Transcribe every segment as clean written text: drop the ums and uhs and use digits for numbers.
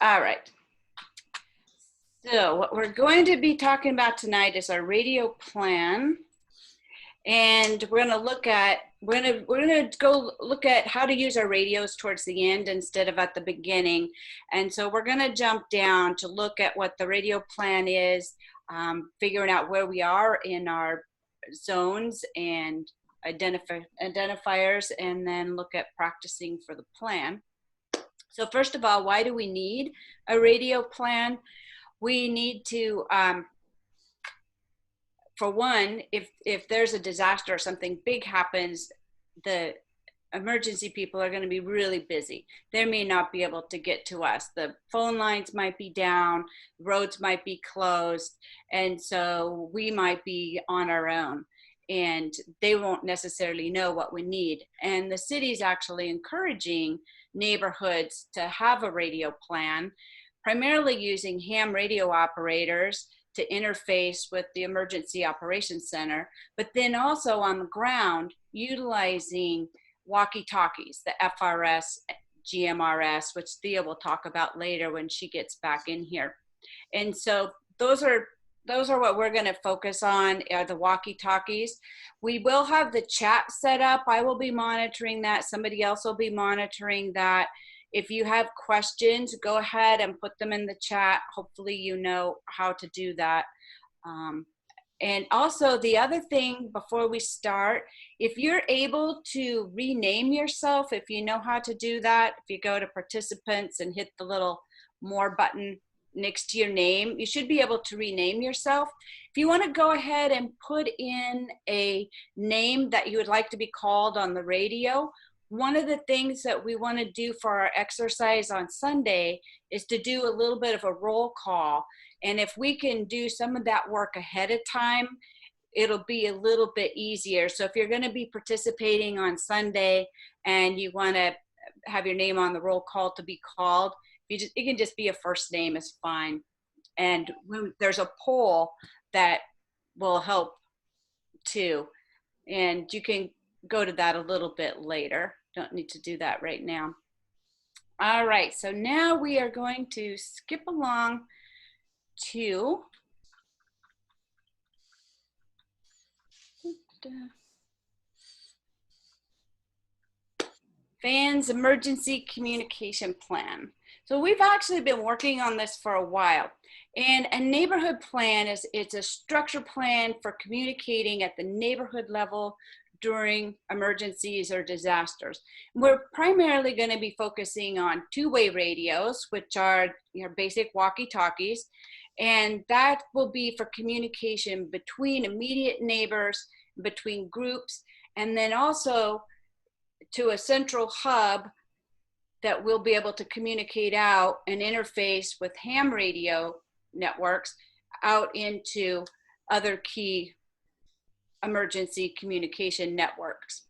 All right. So what we're going to be talking about tonight is our radio plan. And we're going to go look at how to use our radios towards the end instead of at the beginning. And so we're going to jump down to look at what the radio plan is, figuring out where we are in our zones and identifiers, and then look at practicing for the plan. So first of all, why do we need a radio plan? We need to, for one, if there's a disaster or something big happens, the emergency people are going to be really busy. They may not be able to get to us. The phone lines might be down, roads might be closed, and so we might be on our own, and they won't necessarily know what we need. And the city's actually encouraging neighborhoods to have a radio plan, primarily using ham radio operators to interface with the Emergency Operations Center, but then also on the ground utilizing walkie-talkies, the FRS, GMRS, which Thea will talk about later when she gets back in here. And so those are what we're going to focus on, are the walkie-talkies. We will have the chat set up. I will be monitoring that. Somebody else will be monitoring that. If you have questions, go ahead and put them in the chat. Hopefully you know how to do that. And also the other thing before we start, if you're able to rename yourself, if you know how to do that, if you go to participants and hit the little more button next to your name, you should be able to rename yourself. If you want to go ahead and put in a name that you would like to be called on the radio, one of the things that we want to do for our exercise on Sunday is to do a little bit of a roll call. And if we can do some of that work ahead of time, it'll be a little bit easier. So if you're going to be participating on Sunday and you want to have your name on the roll call to be called, it can just be a first name is fine. And there's a poll that will help too. And you can go to that a little bit later. Don't need to do that right now. All right, so now we are going to skip along to FAN's emergency communication plan. So we've actually been working on this for a while. And a neighborhood plan it's a structure plan for communicating at the neighborhood level during emergencies or disasters. We're primarily going to be focusing on two-way radios, which are your basic walkie-talkies, and that will be for communication between immediate neighbors, between groups, and then also to a central hub that we'll be able to communicate out and interface with ham radio networks out into other key emergency communication networks.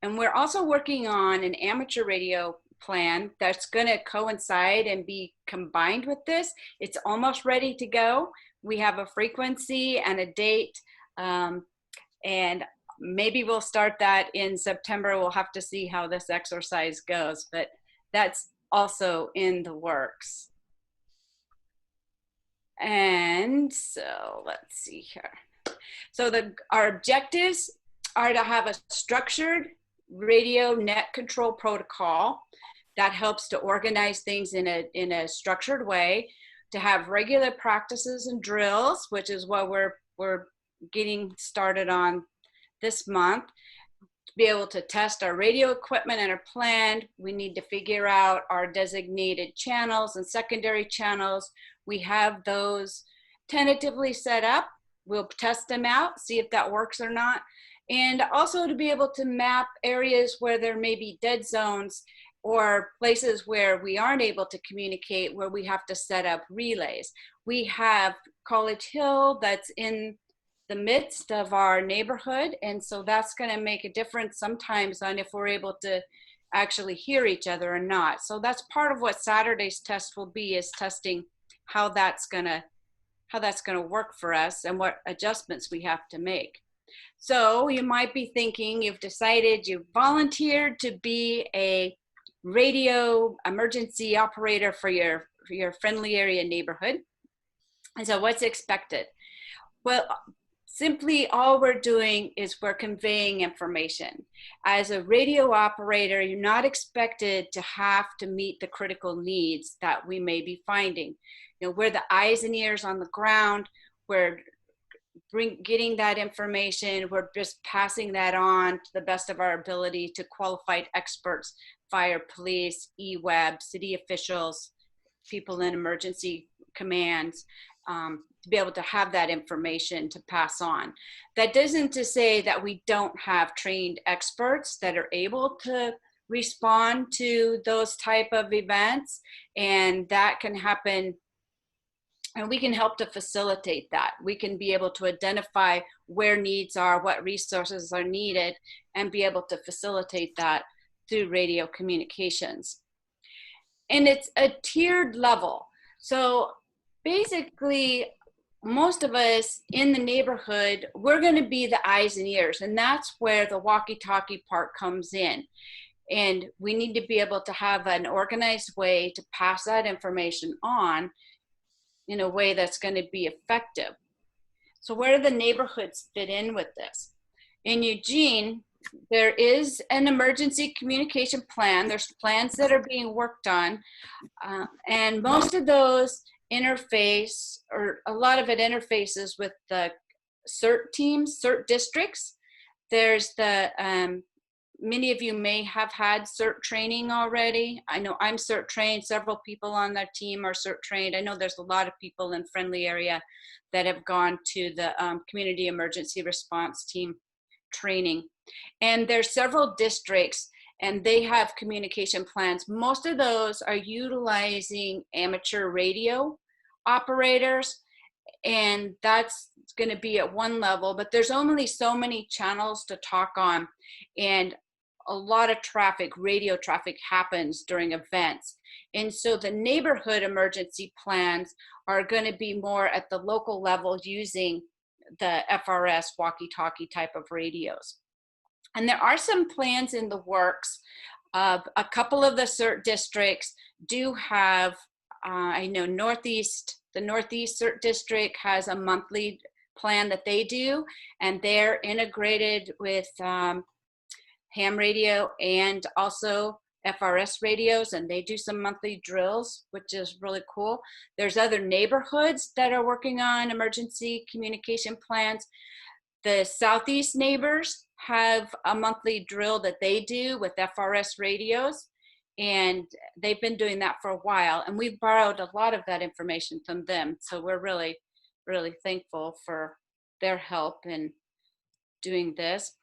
And we're also working on an amateur radio plan that's going to coincide and be combined with this. It's almost ready to go. We have a frequency and a date, and maybe we'll start that in September. We'll have to see how this exercise goes, but that's also in the works. And so let's see here. So our objectives are to have a structured radio net control protocol that helps to organize things in a structured way, to have regular practices and drills, which is what we're getting started on this month. To be able to test our radio equipment and our plan, we need to figure out our designated channels and secondary channels. We have those tentatively set up. We'll test them out, see if that works or not. And also to be able to map areas where there may be dead zones or places where we aren't able to communicate, where we have to set up relays. We have College Hill that's in the midst of our neighborhood, and so that's going to make a difference sometimes on if we're able to actually hear each other or not. So that's part of what Saturday's test will be, is testing how that's going to work for us and what adjustments we have to make. So you might be thinking, you've decided, you've volunteered to be a radio emergency operator for your your friendly area neighborhood. And so what's expected? Well, simply all we're doing is we're conveying information. As a radio operator, you're not expected to have to meet the critical needs that we may be finding. We're the eyes and ears on the ground. We're getting that information. We're just passing that on to the best of our ability to qualified experts, fire, police, EWEB, city officials, people in emergency commands, to be able to have that information to pass on. That doesn't to say that we don't have trained experts that are able to respond to those type of events, and that can happen, and we can help to facilitate that. We can be able to identify where needs are, what resources are needed, and be able to facilitate that through radio communications. And it's a tiered level. So basically, most of us in the neighborhood, we're going to be the eyes and ears, and that's where the walkie-talkie part comes in. And we need to be able to have an organized way to pass that information on in a way that's going to be effective. So where do the neighborhoods fit in with this? In Eugene, there is an emergency communication plan. There's plans that are being worked on, and most of those interface, or a lot of it interfaces with the CERT teams, CERT districts. There's the, many of you may have had CERT training already. I know I'm CERT trained. Several people on their team are CERT trained. I know there's a lot of people in friendly area that have gone to the community emergency response team training. And there's several districts, and they have communication plans. Most of those are utilizing amateur radio operators, and that's going to be at one level, but there's only so many channels to talk on, and a lot of traffic, radio traffic, happens during events. And so the neighborhood emergency plans are going to be more at the local level using the FRS walkie-talkie type of radios. And there are some plans in the works. A couple of the CERT districts do have, I know the Northeast CERT district has a monthly plan that they do, and they're integrated with ham radio and also FRS radios, and they do some monthly drills, which is really cool. There's other neighborhoods that are working on emergency communication plans. The Southeast neighbors have a monthly drill that they do with FRS radios, and they've been doing that for a while, and we've borrowed a lot of that information from them. So we're really, really thankful for their help in doing this.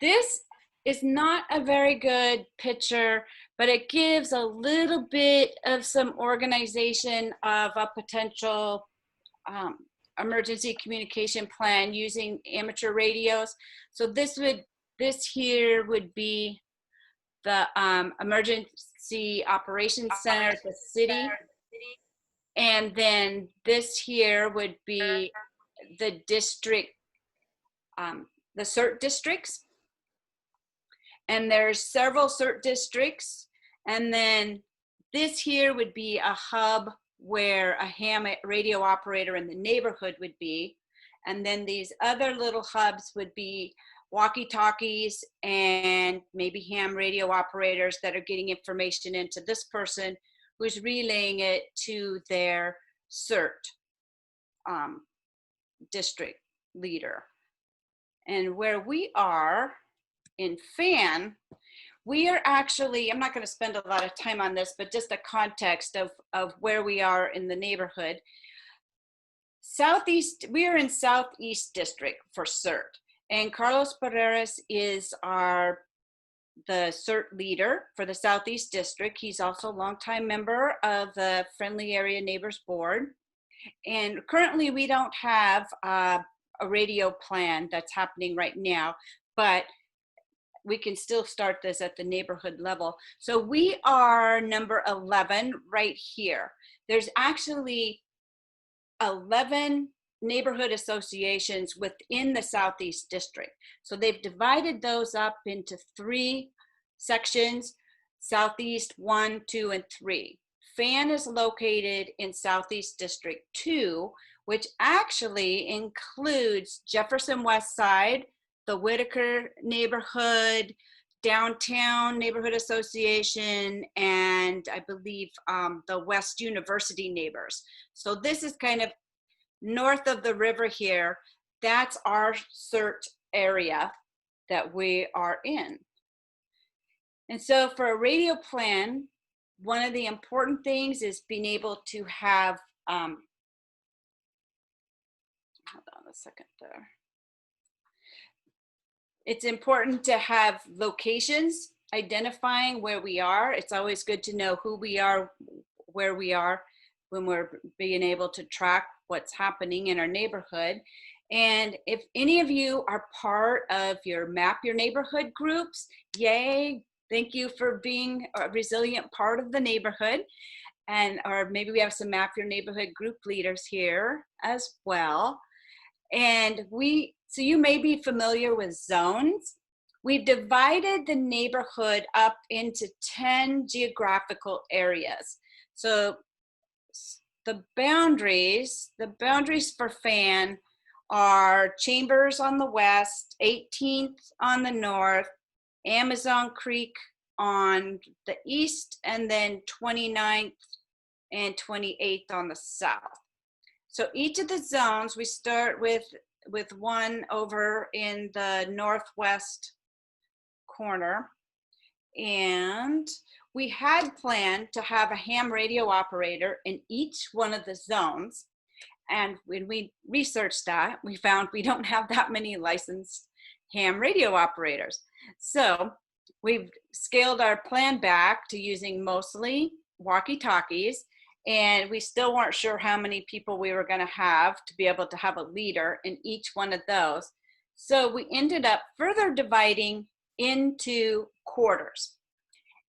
This is not a very good picture, but it gives a little bit of some organization of a potential emergency communication plan using amateur radios. So this here would be the emergency operations center at the city, and then this here would be the district, the CERT districts. And there's several CERT districts, and then this here would be a hub where a ham radio operator in the neighborhood would be, and then these other little hubs would be walkie-talkies and maybe ham radio operators that are getting information into this person who's relaying it to their CERT district leader. And where we are in FAN, we are actually, I'm not going to spend a lot of time on this, but just a context of where we are in the neighborhood. Southeast, we are in Southeast District for CERT, and Carlos Barreras is the CERT leader for the Southeast District. He's also a longtime member of the Friendly Area Neighbors Board. And currently we don't have a radio plan that's happening right now, but we can still start this at the neighborhood level. So we are number 11 right here. There's actually 11 neighborhood associations within the Southeast District. So they've divided those up into 3 sections: Southeast 1, 2, and 3. FAN is located in Southeast District 2, which actually includes Jefferson West Side, the Whitaker neighborhood, Downtown Neighborhood Association, and I believe the West University neighbors. So this is kind of north of the river here. That's our CERT area that we are in. And so for a radio plan, one of the important things is being able to have, hold on a second there. It's important to have locations identifying where we are. It's always good to know who we are, where we are, when we're being able to track what's happening in our neighborhood. And if any of you are part of your Map Your Neighborhood groups, yay, thank you for being a resilient part of the neighborhood. And or maybe we have some Map Your Neighborhood group leaders here as well. And so you may be familiar with zones. We've divided the neighborhood up into 10 geographical areas. So the boundaries for FAN are Chambers on the west, 18th on the north, Amazon Creek on the east, and then 29th and 28th on the south. So each of the zones, we start with one over in the northwest corner. And we had planned to have a ham radio operator in each one of the zones. And when we researched that, we found we don't have that many licensed ham radio operators. So we've scaled our plan back to using mostly walkie-talkies, and we still weren't sure how many people we were going to have to be able to have a leader in each one of those. So we ended up further dividing into quarters,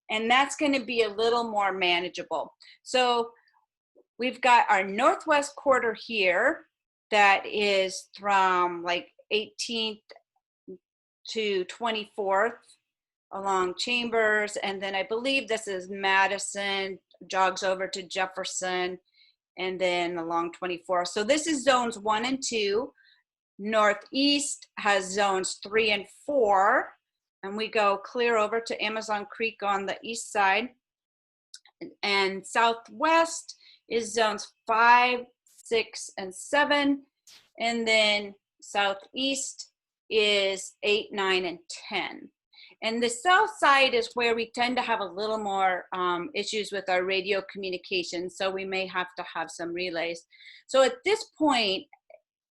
and that's going to be a little more manageable. So we've got our northwest quarter here that is from like 18th to 24th along Chambers, and then I believe this is Madison, jogs over to Jefferson, and then along 24th. So this is zones 1 and 2. Northeast has zones 3 and 4, and we go clear over to Amazon Creek on the east side. And southwest is zones 5, 6, and 7, and then southeast is 8, 9, and 10. And the south side is where we tend to have a little more issues with our radio communication, so we may have to have some relays. So at this point,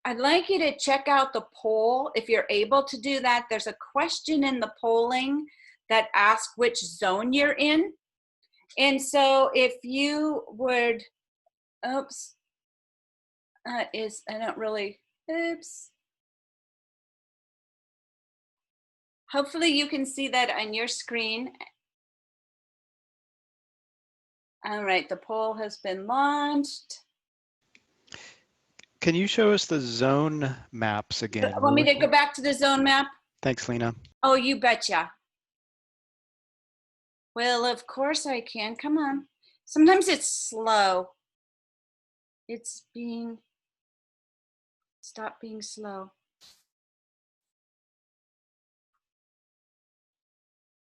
I'd like you to check out the poll if you're able to do that. There's a question in the polling that asks which zone you're in. And so if you would, oops, oops. Hopefully you can see that on your screen. All right, the poll has been launched. Can you show us the zone maps again? Want me to go back to the zone map? Thanks, Lena. Oh, you betcha. Well, of course I can. Come on. Sometimes it's slow. Stop being slow.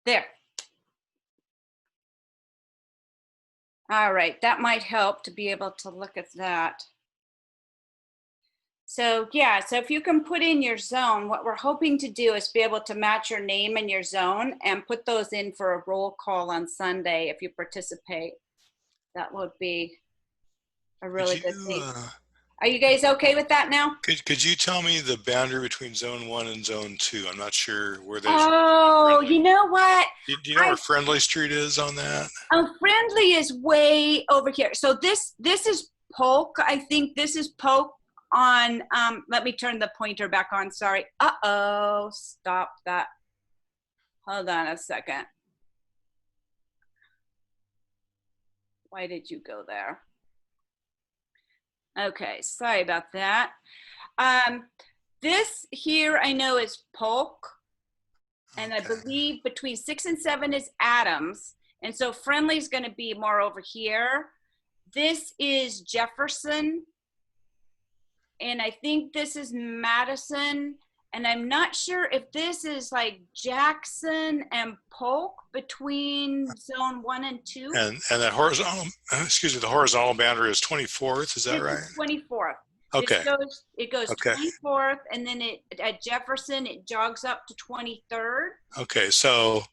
There. All right, that might help to be able to look at that. So yeah, so if you can put in your zone, what we're hoping to do is be able to match your name and your zone and put those in for a roll call on Sunday if you participate. That would be a really good thing. Are you guys okay with that now? Could you tell me the boundary between zone 1 and zone 2? I'm not sure where there's. Oh, you know what? Do you know where Friendly Street is on that? Friendly is way over here. So this is Polk. I think this is Polk on, let me turn the pointer back on, sorry. Uh-oh, stop that. Hold on a second. Why did you go there? Okay, sorry about that. This here I know is Polk, and I believe between 6 and 7 is Adams, And so Friendly's going to be more over here. This is Jefferson. And I think this is Madison. And I'm not sure if this is like Jackson and Polk between zone 1 and 2. And that horizontal, the horizontal boundary is 24th. Is that right? 24th. Okay. It goes Okay. 24th, and then at Jefferson it jogs up to 23rd. Okay, so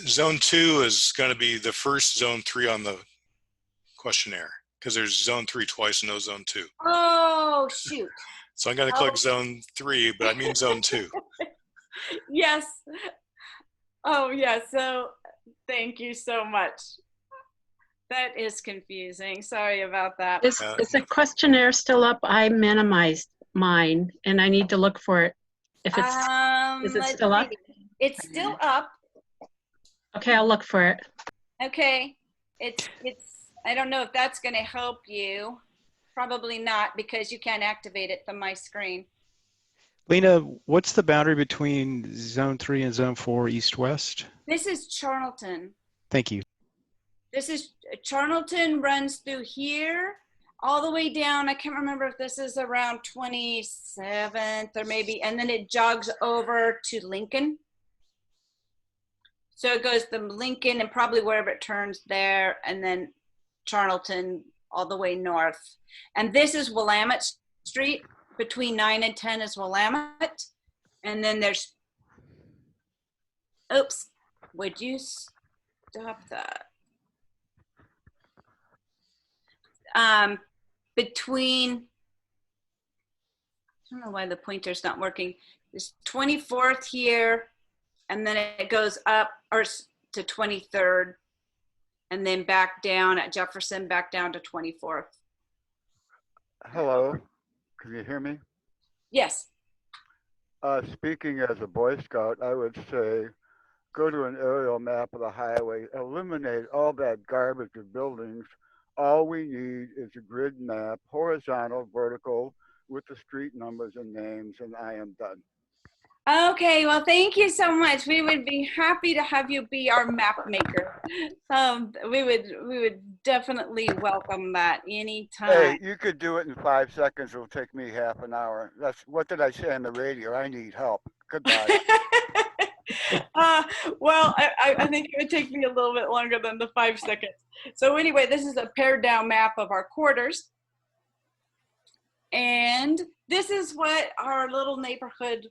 zone 2 is going to be the first zone 3 on the questionnaire because there's zone 3 twice and no zone 2. Oh shoot! So I'm going to click zone 3, but I mean zone 2. Yes. Oh yeah. So thank you so much. That is confusing. Sorry about that. Is the questionnaire still up? I minimized mine and I need to look for it. If it's, is it still up? It's still up. Okay, I'll look for it. Okay. It's, I don't know if that's going to help you. Probably not because you can't activate it from my screen. Lena, what's the boundary between zone 3 and zone 4 east-west? This is Charlton. Thank you. This is Charlton runs through here all the way down. I can't remember if this is around 27th or maybe, and then it jogs over to Lincoln. So it goes to Lincoln and probably wherever it turns there, and then Charlton all the way north. And this is Willamette Street. Between 9 and 10 is Willamette. And then there's, oops, would you stop that? Between, I don't know why the pointer's not working. There's 24th here, and then it goes up or to 23rd, and then back down at Jefferson, back down to 24th. Hello, can you hear me? Yes. Speaking as a Boy Scout, I would say go to an aerial map of the highway, eliminate all that garbage of buildings. All we need is a grid map, horizontal, vertical, with the street numbers and names, and I am done. Okay, well, thank you so much. We would be happy to have you be our map maker. We would definitely welcome that anytime. Hey, you could do it in 5 seconds. It'll take me half an hour. That's what did I say on the radio? I need help. Goodbye. Well, I think it would take me a little bit longer than the 5 seconds. So anyway, this is a pared down map of our quarters. And this is what our little neighborhood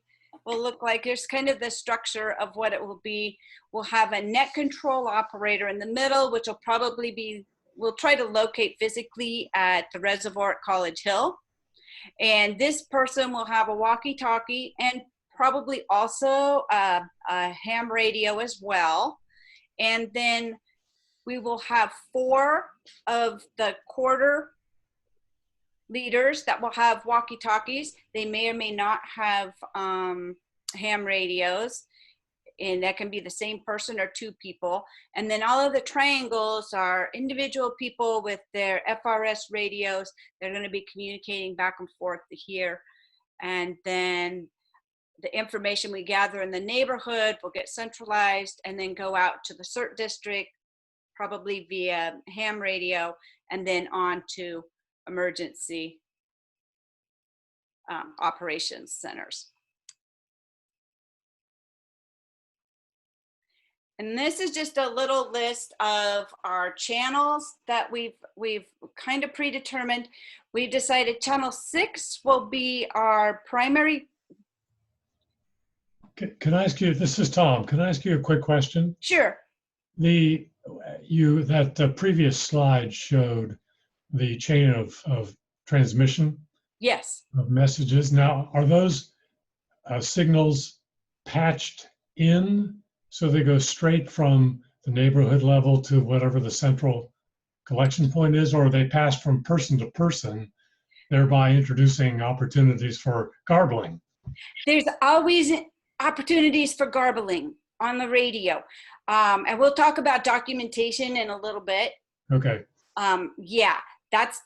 will look like. Here's kind of the structure of what it will be. We'll have a net control operator in the middle, which will probably be, we'll try to locate physically at the reservoir at College Hill. And this person will have a walkie-talkie and probably also a ham radio as well. And then we will have 4 of the quarter leaders that will have walkie-talkies. They may or may not have ham radios, and that can be the same person or 2 people. And then all of the triangles are individual people with their FRS radios. They're going to be communicating back and forth to here. And then the information we gather in the neighborhood will get centralized and then go out to the CERT district, probably via ham radio, and then on to emergency operations centers. And this is just a little list of our channels that we've kind of predetermined. We decided channel 6 will be our primary. Can I ask you, this is Tom, can I ask you a quick question? Sure. The previous slide showed the chain of transmission Yes. of messages. Now, are those signals patched in so they go straight from the neighborhood level to whatever the central collection point is, or are they passed from person to person, thereby introducing opportunities for garbling? There's always opportunities for garbling on the radio. And we'll talk about documentation in a little bit. Okay. Yeah, that's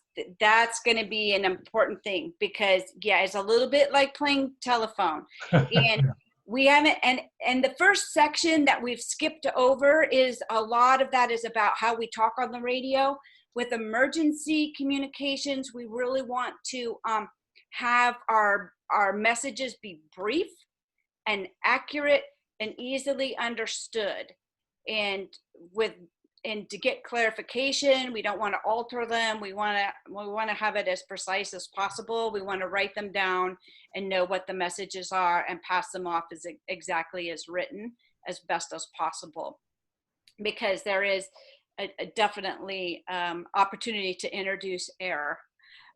going to be an important thing because, yeah, it's a little bit like playing telephone. And we haven't, and the first section that we've skipped over is a lot of that is about how we talk on the radio. With emergency communications, we really want to have our messages be brief and accurate and easily understood. And to get clarification, we don't want to alter them. We want to have it as precise as possible. We want to write them down and know what the messages are and pass them off as exactly as written as best as possible, because there is a definitely opportunity to introduce error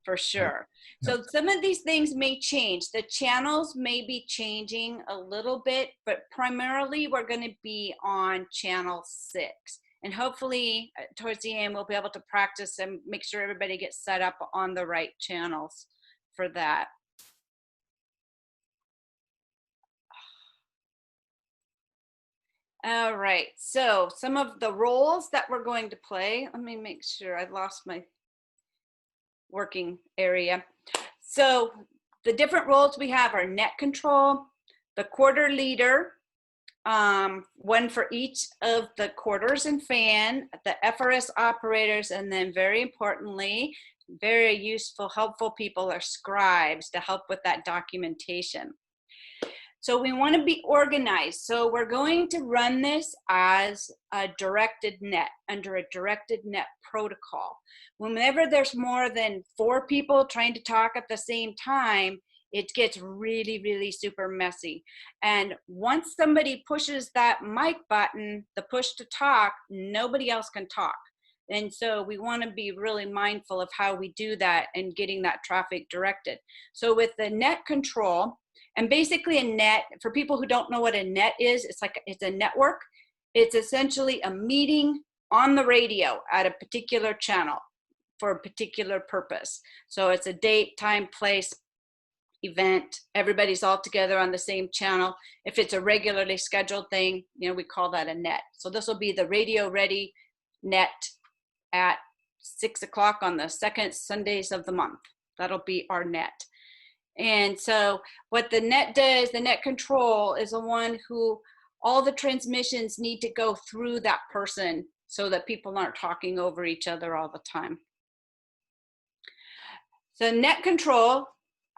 for sure. Yep. So some of these things may change. The channels may be changing a little bit, but primarily we're going to be on channel 6. And hopefully towards the end, we'll be able to practice and make sure everybody gets set up on the right channels for that. All right, so some of the roles that we're going to play. Let me make sure I lost my working area. So the different roles we have are net control, the quarter leader, one for each of the quarters and fan, the FRS operators, and then very importantly, very useful, helpful people are scribes to help with that documentation. So we want to be organized. So we're going to run this as a directed net, under a directed net protocol. Whenever there's more than 4 people trying to talk at the same time, it gets really, really super messy. And once somebody pushes that mic button, the push to talk, nobody else can talk. And so we want to be really mindful of how we do that and getting that traffic directed. So with the net control, and basically a net, for people who don't know what a net is, it's a network. It's essentially a meeting on the radio at a particular channel for a particular purpose. So it's a date, time, place, event. Everybody's all together on the same channel. If it's a regularly scheduled thing, we call that a net. So this will be the radio ready net at 6 o'clock on the second Sundays of the month. That'll be our net. And so what the net does, the net control is the one who all the transmissions need to go through that person so that people aren't talking over each other all the time. So net control,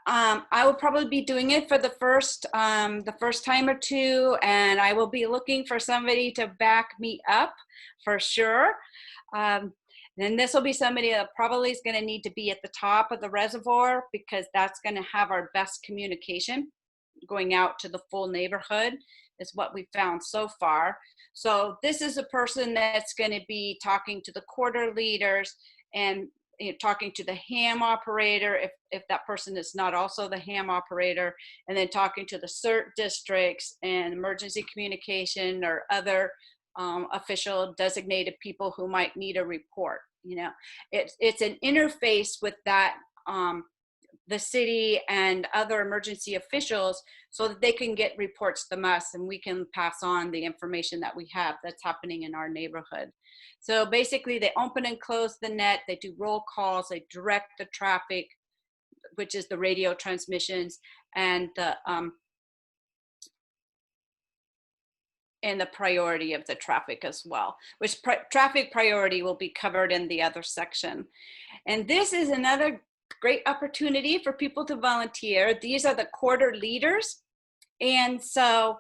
I will probably be doing it for the first time or two, and I will be looking for somebody to back me up for sure. Then this will be somebody that probably is going to need to be at the top of the reservoir, because that's going to have our best communication going out to the full neighborhood is what we found so far. So this is a person that's going to be talking to the quarter leaders and talking to the ham operator if that person is not also the ham operator, and then talking to the CERT districts and emergency communication or other official designated people who might need a report. It's an interface with that the city and other emergency officials so that they can get reports from us and we can pass on the information that we have that's happening in our neighborhood. So basically they open and close the net, they do roll calls, they direct the traffic, which is the radio transmissions, and the priority of the traffic as well, which traffic priority will be covered in the other section. And this is another great opportunity for people to volunteer. These are the quarter leaders. And so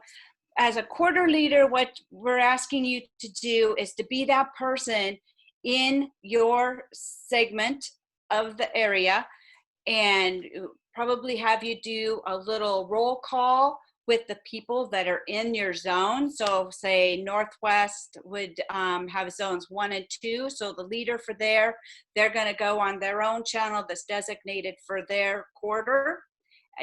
as a quarter leader, what we're asking you to do is to be that person in your segment of the area, and probably have you do a little roll call with the people that are in your zone. So say Northwest would have zones 1 and 2. So the leader for they're going to go on their own channel that's designated for their quarter,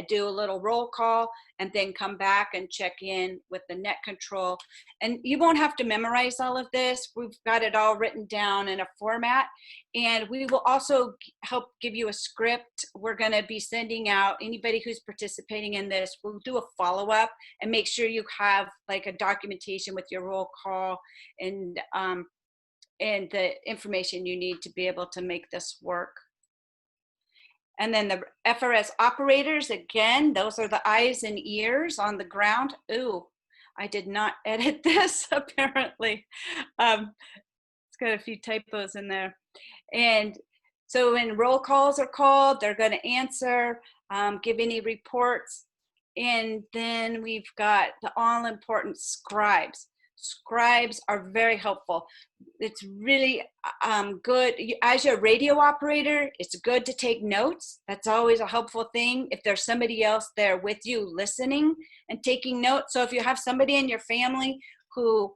do a little roll call, and then come back and check in with the net control. And you won't have to memorize all of this. We've got it all written down in a format. And we will also help give you a script. We're going to be sending out anybody who's participating in this. We'll do a follow-up and make sure you have like a documentation with your roll call and the information you need to be able to make this work. And then the FRS operators, again, those are the eyes and ears on the ground. Ooh, I did not edit this, apparently. It's got a few typos in there. And so when roll calls are called, they're going to answer, give any reports. And then we've got the all-important scribes. Scribes are very helpful. It's really good. As your radio operator, it's good to take notes. That's always a helpful thing. If there's somebody else there with you listening and taking notes. So if you have somebody in your family who,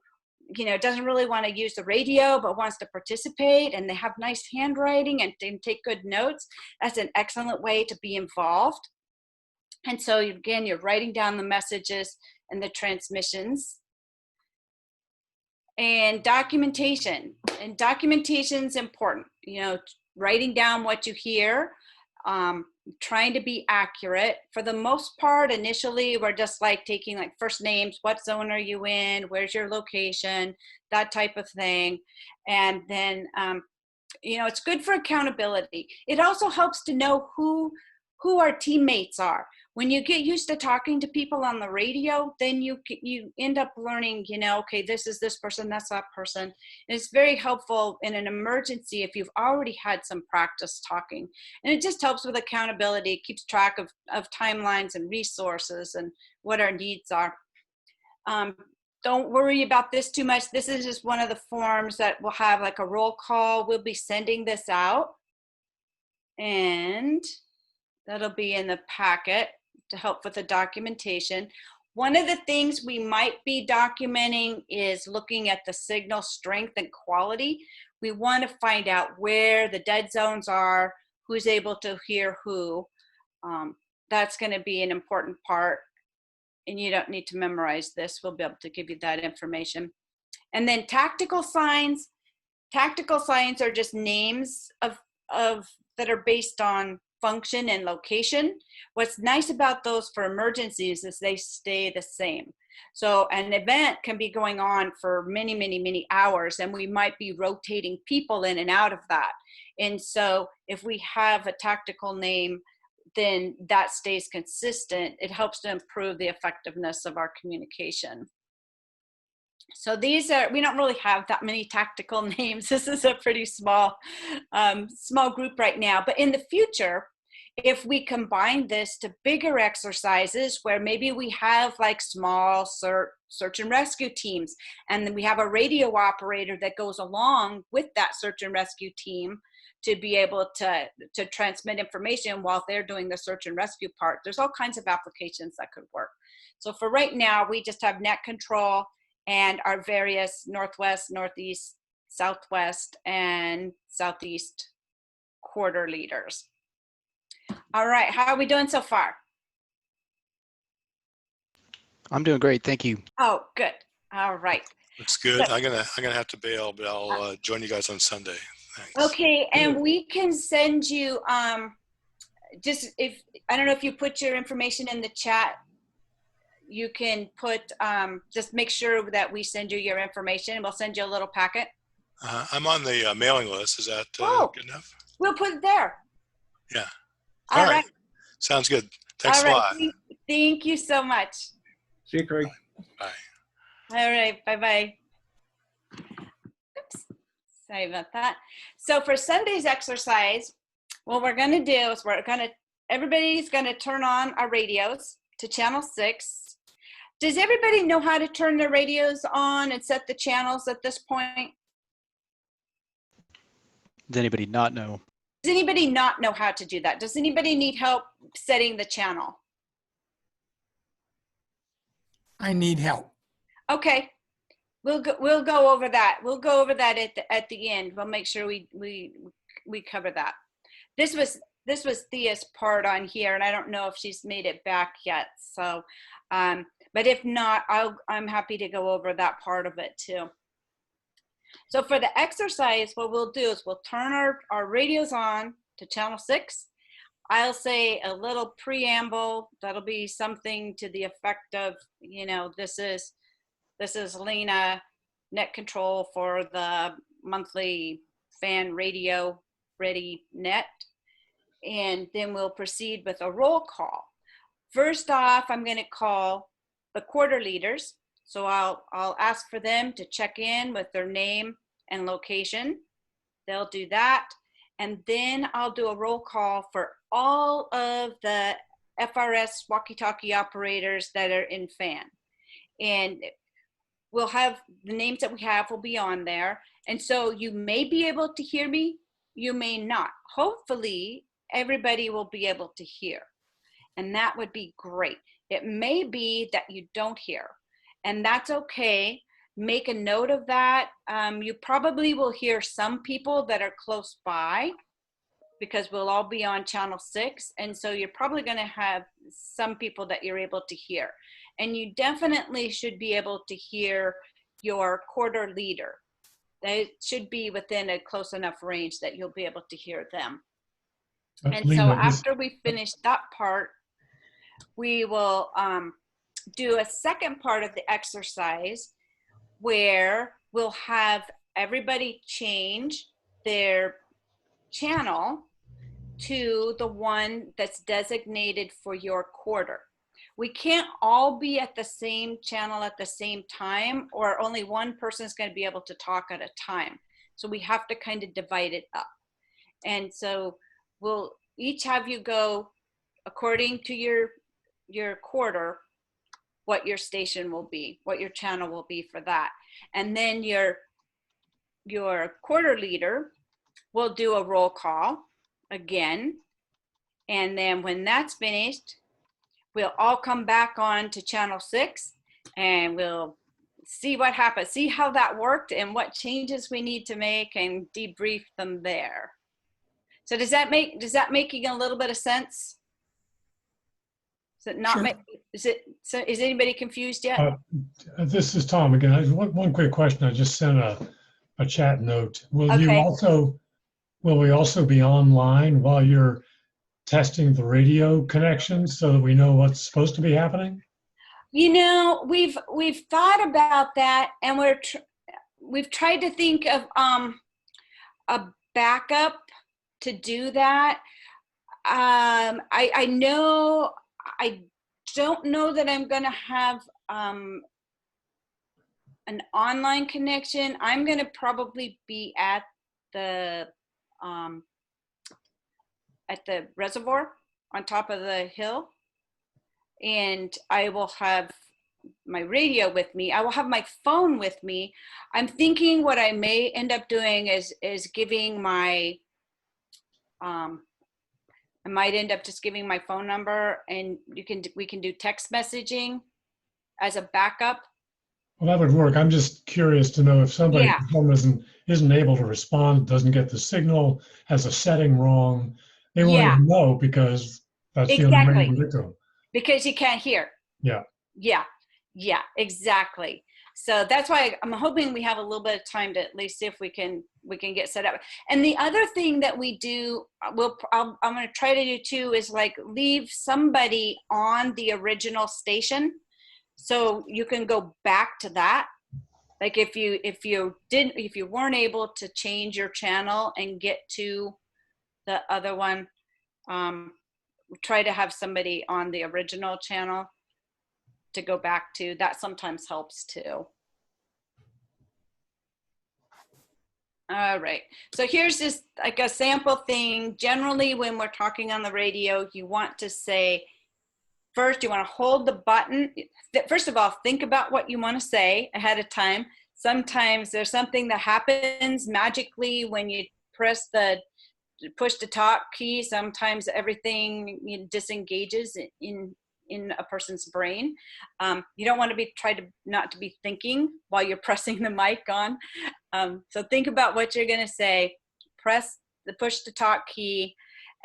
you know, doesn't really want to use the radio but wants to participate and they have nice handwriting and take good notes, that's an excellent way to be involved. And so again, you're writing down the messages and the transmissions. And documentation. And documentation is important. You know, writing down what you hear, trying to be accurate. For the most part, initially, we're just like taking like first names, what zone are you in, where's your location, that type of thing. And then, you know, it's good for accountability. It also helps to know who our teammates are. When you get used to talking to people on the radio, then you end up learning, you know, okay, this is this person, that's that person. And it's very helpful in an emergency if you've already had some practice talking. And it just helps with accountability. It keeps track of timelines and resources and what our needs are. Don't worry about this too much. This is just one of the forms that will have like a roll call. We'll be sending this out. And that'll be in the packet to help with the documentation. One of the things we might be documenting is looking at the signal strength and quality. We want to find out where the dead zones are, who's able to hear who. That's going to be an important part. And you don't need to memorize this. We'll be able to give you that information. And then tactical signs. Tactical signs are just names of that are based on function and location. What's nice about those for emergencies is they stay the same. So an event can be going on for many, many, many hours, and we might be rotating people in and out of that. And so if we have a tactical name, then that stays consistent. It helps to improve the effectiveness of our communication. So these are, we don't really have that many tactical names. This is a pretty small group right now, but in the future, if we combine this to bigger exercises where maybe we have like small search and rescue teams, and then we have a radio operator that goes along with that search and rescue team to be able to transmit information while they're doing the search and rescue part. There's all kinds of applications that could work. So for right now, we just have net control and our various northwest, northeast, southwest, and southeast quarter leaders. All right, how are we doing so far? I'm doing great, thank you. Oh, good. All right. Looks good. So, I'm gonna have to bail, but I'll join you guys on Sunday. Thanks. okay, and we can send you just if I don't know if you put your information in the chat. You can put just make sure that we send you your information. We'll send you a little packet. I'm on the mailing list. Is that good enough? We'll put it there. Yeah. All right. Sounds good. Thanks All right. a lot. Thank you so much. See you, Craig. Bye. All right. Bye-bye. Oops. Sorry about that. So for Sunday's exercise, what we're going to do is everybody's going to turn on our radios to channel 6. Does everybody know how to turn their radios on and set the channels at this point? Does anybody not know? Does anybody not know how to do that? Does anybody need help setting the channel? I need help. Okay, we'll go over that. We'll go over that at the end. We'll make sure we cover that. This was Thea's part on here, and I don't know if she's made it back yet. So, but if not, I'm happy to go over that part of it too. So for the exercise, what we'll do is we'll turn our radios on to channel 6. I'll say a little preamble that'll be something to the effect of, you know, this is Lena, net control for the monthly fan radio ready net. and then we'll proceed with a roll call. First off, I'm going to call the quarter leaders. So I'll ask for them to check in with their name and location. They'll do that. And then I'll do a roll call for all of the FRS walkie-talkie operators that are in FAN. And we'll have the names that we have will be on there. And so you may be able to hear me, you may not. Hopefully, everybody will be able to hear. And that would be great. It may be that you don't hear, and that's okay. Make a note of that. You probably will hear some people that are close by because we'll all be on channel 6. And so you're probably going to have some people that you're able to hear. And you definitely should be able to hear your quarter leader. They should be within a close enough range that you'll be able to hear them. And so after we finish that part, we will do a second part of the exercise where we'll have everybody change their channel to the one that's designated for your quarter. We can't all be at the same channel at the same time, or only one person is going to be able to talk at a time. So we have to kind of divide it up. And so we'll each have you go according to your quarter, what your station will be, what your channel will be for that. And then your quarter leader will do a roll call again. And then when that's finished, we'll all come back on to channel 6 and we'll see what happened, see how that worked and what changes we need to make and debrief them there. So does that making a little bit of sense? Does it not make, is anybody confused yet? This is Tom again. One quick question. I just sent a chat note. Will we also be online while you're testing the radio connections so that we know what's supposed to be happening? You know, we've thought about that, and we've tried to think of a backup to do that. I don't know that I'm going to have an online connection. I'm going to probably be at the reservoir on top of the hill, and I will have my radio with me. I will have my phone with me. I'm thinking what I may end up doing is giving my I might end up just giving my phone number, and we can do text messaging as a backup. Well, that would work. I'm just curious to know if somebody at home isn't able to respond, doesn't get the signal, has a setting wrong, they won't even know because that's the only way you can get to them. Because you can't hear. Yeah, exactly. So that's why I'm hoping we have a little bit of time to at least see if we can get set up. And the other thing that we do, I'm going to try to do too, is like leave somebody on the original station, so you can go back to that. Like if you weren't able to change your channel and get to the other one, try to have somebody on the original channel to go back to. That sometimes helps too. All right, so here's just like a sample thing. Generally, when we're talking on the radio, you want to say, first, you want to hold the button. First of all, think about what you want to say ahead of time. Sometimes there's something that happens magically when you push the talk key. Sometimes everything disengages in a person's brain. You don't want to not to be thinking while you're pressing the mic on. So think about what you're going to say. Push the talk key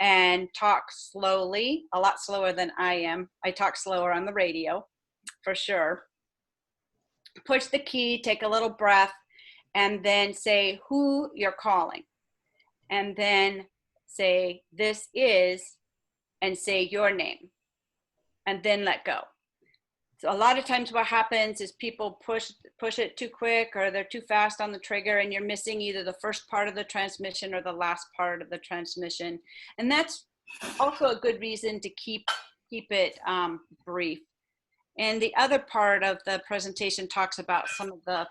and talk slowly, a lot slower than I am. I talk slower on the radio, for sure. Push the key, take a little breath, and then say who you're calling. And then say, this is, and say your name. And then let go. So a lot of times what happens is people push it too quick, or they're too fast on the trigger, and you're missing either the first part of the transmission or the last part of the transmission. And that's also a good reason to keep it brief. And the other part of the presentation talks about some of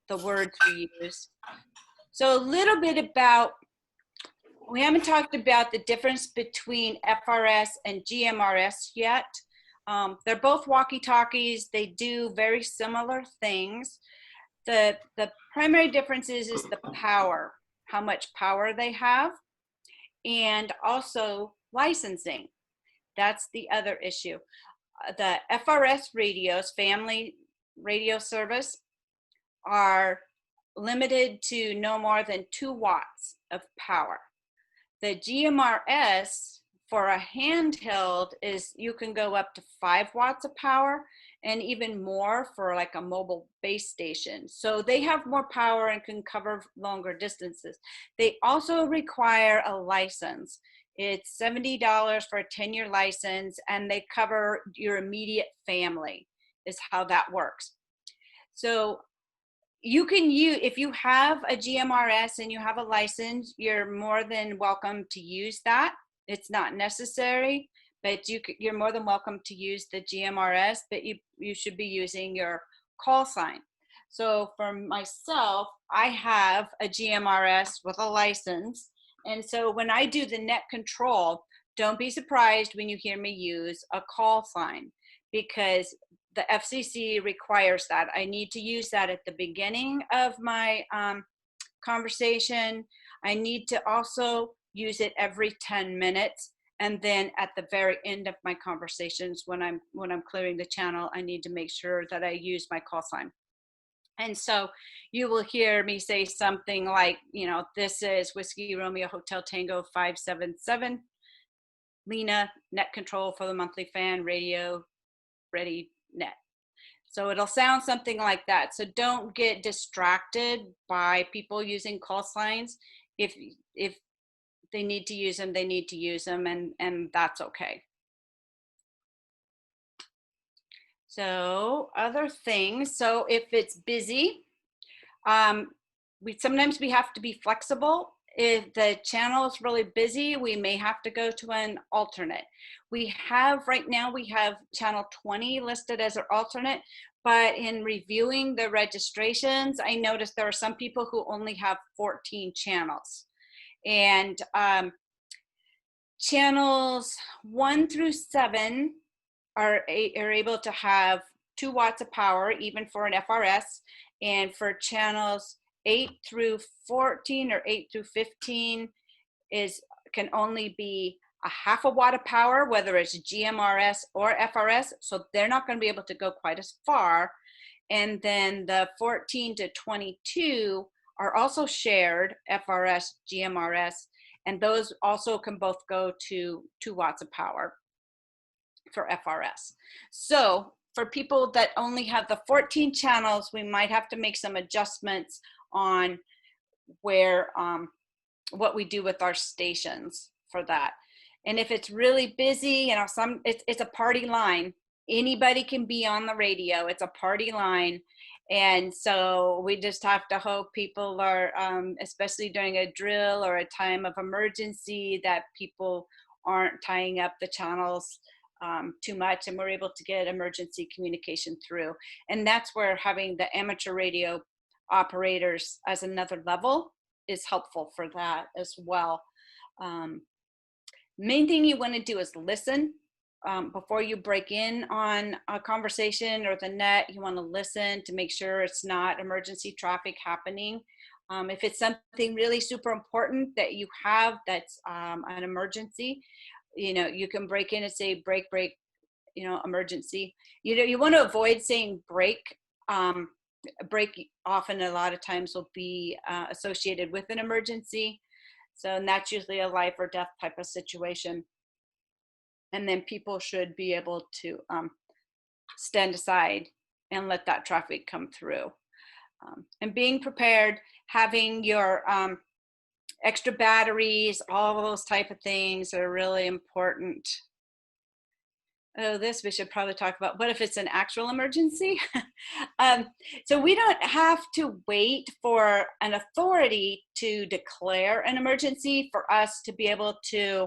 the words we use. So a little bit about, we haven't talked about the difference between FRS and GMRS yet. They're both walkie-talkies. They do very similar things. The primary difference is the power, how much power they have, and also licensing. That's the other issue. The FRS radios, family radio service, are limited to no more than 2 watts of power. The GMRS for a handheld is you can go up to 5 watts of power, and even more for like a mobile base station. So they have more power and can cover longer distances. They also require a license. It's $70 for a 10-year license, and they cover your immediate family, is how that works. So you can use, if you have a GMRS and you have a license, you're more than welcome to use that. It's not necessary, but you're more than welcome to use the GMRS, but you should be using your call sign. So for myself, I have a GMRS with a license. And so when I do the net control, don't be surprised when you hear me use a call sign, because the FCC requires that. I need to use that at the beginning of my conversation. I need to also use it every 10 minutes. And then at the very end of my conversations, when I'm clearing the channel, I need to make sure that I use my call sign. And so you will hear me say something like, this is Whiskey Romeo Hotel Tango 577, Lena, net control for the monthly fan, radio ready net. So it'll sound something like that. So don't get distracted by people using call signs. If they need to use them, they need to use them, and that's okay. So other things, so if it's busy, sometimes we have to be flexible. If the channel is really busy, we may have to go to an alternate. Right now we have channel 20 listed as our alternate, but in reviewing the registrations, I noticed there are some people who only have 14 channels. And channels 1 through 7 are able to have 2 watts of power, even for an FRS. And for channels 8 through 14 or 8 through 15 can only be a 1/2 watt of power, whether it's GMRS or FRS. So they're not going to be able to go quite as far. And then the 14 to 22 are also shared, FRS, GMRS, and those also can both go to 2 watts of power for FRS. So for people that only have the 14 channels, we might have to make some adjustments on where what we do with our stations for that. And if it's really busy, it's a party line. Anybody can be on the radio. It's a party line. And so we just have to hope people are, especially during a drill or a time of emergency, that people aren't tying up the channels too much, and we're able to get emergency communication through. And that's where having the amateur radio operators as another level is helpful for that as well. Main thing you want to do is listen. Before you break in on a conversation or the net, you want to listen to make sure it's not emergency traffic happening. If it's something really super important that you have that's an emergency, you can break in and say break, emergency. You want to avoid saying break. Break often a lot of times will be associated with an emergency. So, and that's usually a life or death type of situation. And then people should be able to stand aside and let that traffic come through. And being prepared, having your extra batteries, all of those type of things are really important oh, this we should probably talk about. What if it's an actual emergency? So we don't have to wait for an authority to declare an emergency for us to be able to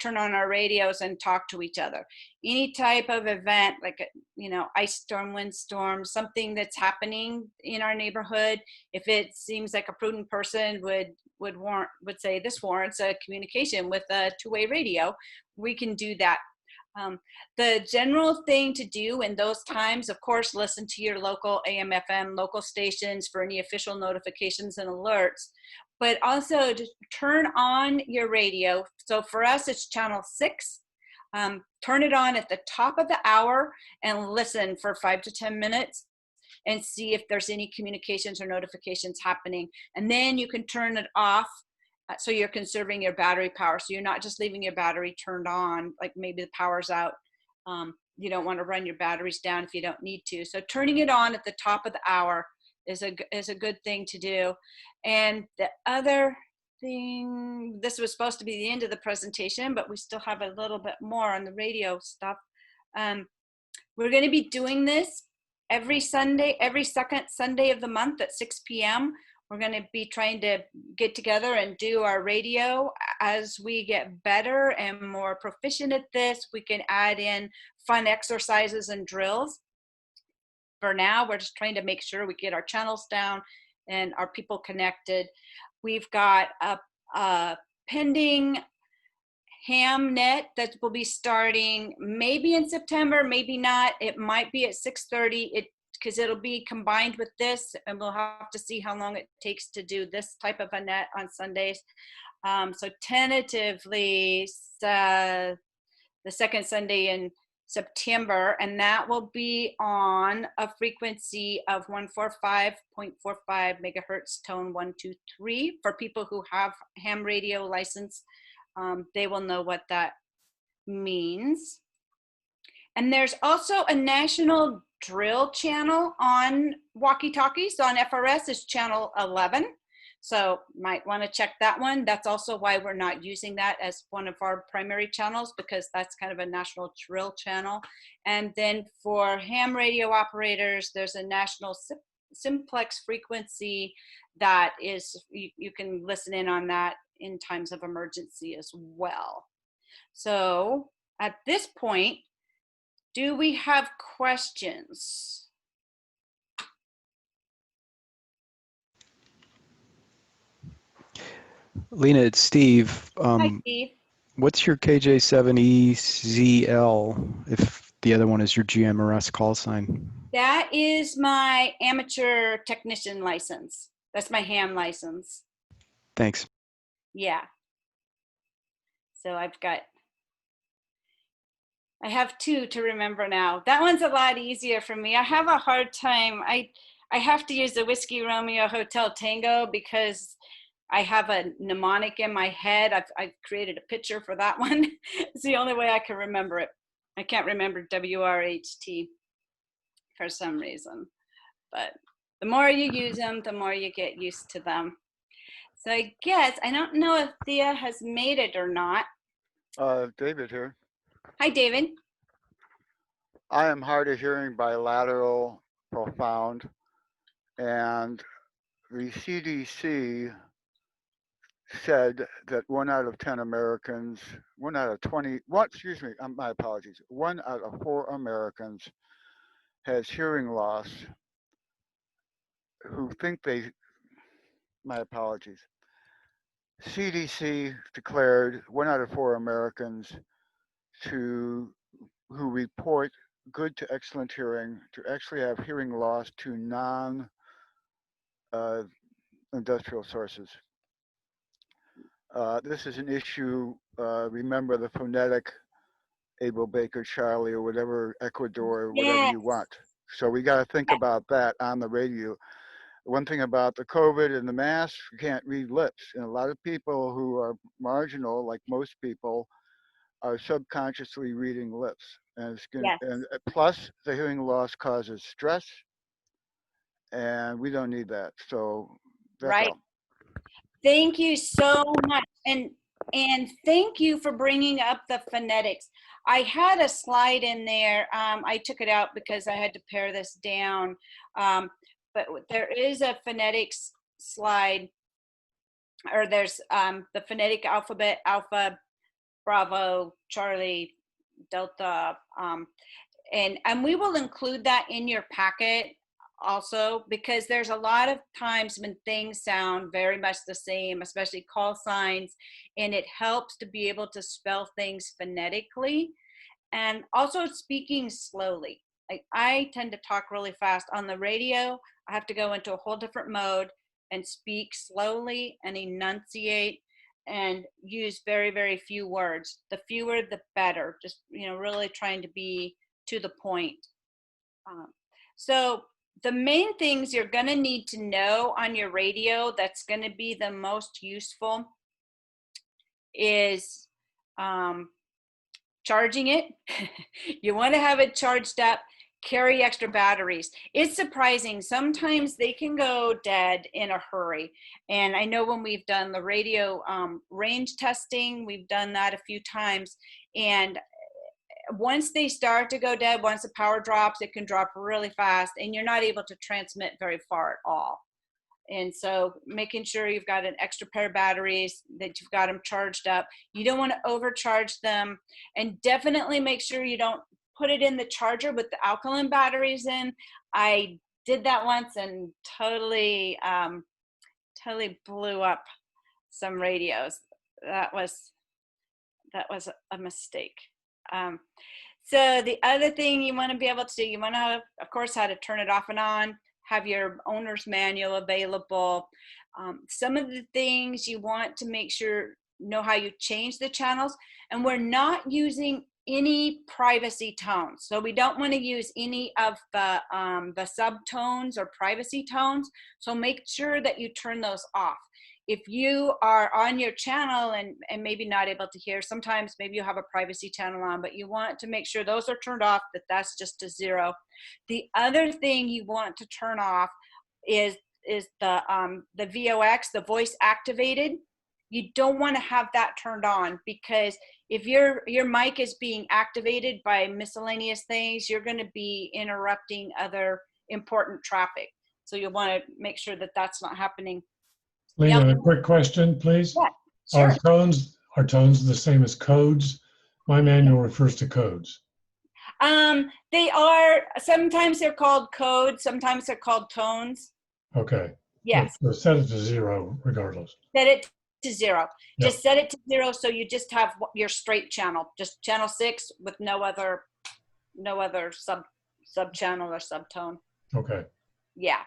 turn on our radios and talk to each other. Any type of event, like, you know, ice storm, windstorm, something that's happening in our neighborhood, if it seems like a prudent person would say this warrants a communication with a two-way radio, we can do that. The general thing to do in those times, of course, listen to your local AM, FM, local stations for any official notifications and alerts, but also to turn on your radio. So for us, it's channel 6. Turn it on at the top of the hour and listen for 5 to 10 minutes and see if there's any communications or notifications happening. And then you can turn it off. So you're conserving your battery power. So you're not just leaving your battery turned on, like maybe the power's out. You don't want to run your batteries down if you don't need to. So turning it on at the top of the hour is a good thing to do. And the other thing, this was supposed to be the end of the presentation, but we still have a little bit more on the radio stuff. We're going to be doing this every Sunday, every second Sunday of the month at 6 p.m. We're going to be trying to get together and do our radio. As we get better and more proficient at this, we can add in fun exercises and drills. For now, we're just trying to make sure we get our channels down and our people connected. We've got a pending ham net that will be starting maybe in September, maybe not. It might be at 6:30. Because it'll be combined with this, and we'll have to see how long it takes to do this type of a net on Sundays. So tentatively, the second Sunday in September, and that will be on a frequency of 145.45 megahertz tone 123. For people who have ham radio license, they will know what that means. And there's also a national drill channel on walkie-talkies on FRS is channel 11. So might want to check that one. That's also why we're not using that as one of our primary channels, because that's kind of a national drill channel. And then for ham radio operators, there's a national simplex frequency that is, you can listen in on that in times of emergency as well. So at this point, do we have questions? Lena, it's Steve. Hi, Steve. What's your KJ7EZL if the other one is your GMRS call sign? That is my amateur technician license. That's my ham license. Thanks. Yeah. So I have 2 to remember now. That one's a lot easier for me. I have a hard time. I have to use the Whiskey Romeo Hotel Tango because I have a mnemonic in my head. I've created a picture for that one. It's the only way I can remember it. I can't remember WRHT for some reason. But the more you use them, the more you get used to them. So I guess, I don't know if Thea has made it or not. David here. Hi, David. I am hard of hearing, bilateral, profound, and the CDC said that 1 out of 10 Americans, 1 out of 20, excuse me, my apologies, 1 out of 4 Americans has hearing loss who think my apologies. CDC declared 1 out of 4 Americans who report good to excellent hearing to actually have hearing loss to non-industrial sources. This is an issue, remember the phonetic Abel Baker Charlie or whatever, Ecuador, whatever you want. So we got to think about that on the radio. One thing about the COVID and the mask, you can't read lips. And a lot of people who are marginal, like most people, are subconsciously reading lips. And, and plus, the hearing loss causes stress, and we don't need that. So that's all. Thank you so much. And And thank you for bringing up the phonetics. I had a slide in there. I took it out because I had to pare this down. But there is a phonetics slide, or there's the phonetic alphabet, Alpha, Bravo, Charlie, Delta, and we will include that in your packet also, because there's a lot of times when things sound very much the same, especially call signs, and it helps to be able to spell things phonetically, and also speaking slowly. Like, I tend to talk really fast on the radio. I have to go into a whole different mode and speak slowly and enunciate and use very, very few words. The fewer, the better. Just, really trying to be to the point. So the main things you're going to need to know on your radio that's going to be the most useful is charging it. You want to have it charged up. Carry extra batteries. It's surprising. Sometimes they can go dead in a hurry. And I know when we've done the radio range testing, we've done that a few times. And once they start to go dead, once the power drops, it can drop really fast and you're not able to transmit very far at all. And so making sure you've got an extra pair of batteries, that you've got them charged up. You don't want to overcharge them, and definitely make sure you don't put it in the charger with the alkaline batteries in. I did that once and totally blew up some radios. That was a mistake. So the other thing you want to be able to do, you want to have, of course, how to turn it off and on, have your owner's manual available. Some of the things you want to make sure, know how you change the channels, and we're not using any privacy tones. So we don't want to use any of the subtones or privacy tones. So make sure that you turn those off. If you are on your channel and maybe not able to hear, sometimes maybe you have a privacy channel on, but you want to make sure those are turned off, that's just a 0. The other thing you want to turn off is the VOX, the voice activated. You don't want to have that turned on, because if your mic is being activated by miscellaneous things, you're going to be interrupting other important traffic. So you'll want to make sure that that's not happening. Lena, a quick question, please. Yeah, sure. Are tones the same as codes? My manual refers to codes. They are, sometimes they're called codes, sometimes they're called tones. Okay. Yes. So set it to 0 regardless. Set it to 0. Yep. Just set it to 0, so you just have your straight channel, just channel 6 with no other sub channel or subtone. Okay. Yeah.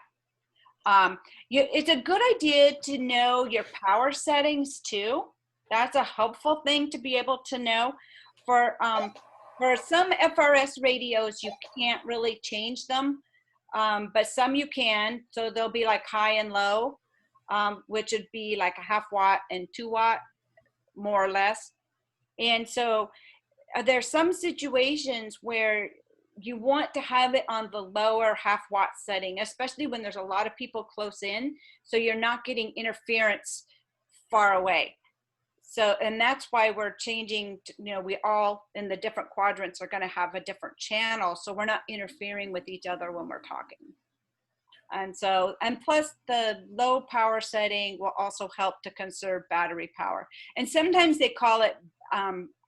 It's a good idea to know your power settings too. That's a helpful thing to be able to know. For some FRS radios, you can't really change them, but some you can. So they'll be like high and low, which would be like a 0.5 watt and 2 watt, more or less. And so there's some situations where you want to have it on the lower 0.5 watt setting, especially when there's a lot of people close in, so you're not getting interference far away. So, and that's why we're changing, we all in the different quadrants are going to have a different channel, so we're not interfering with each other when we're talking. And so, and plus the low power setting will also help to conserve battery power. And sometimes they call it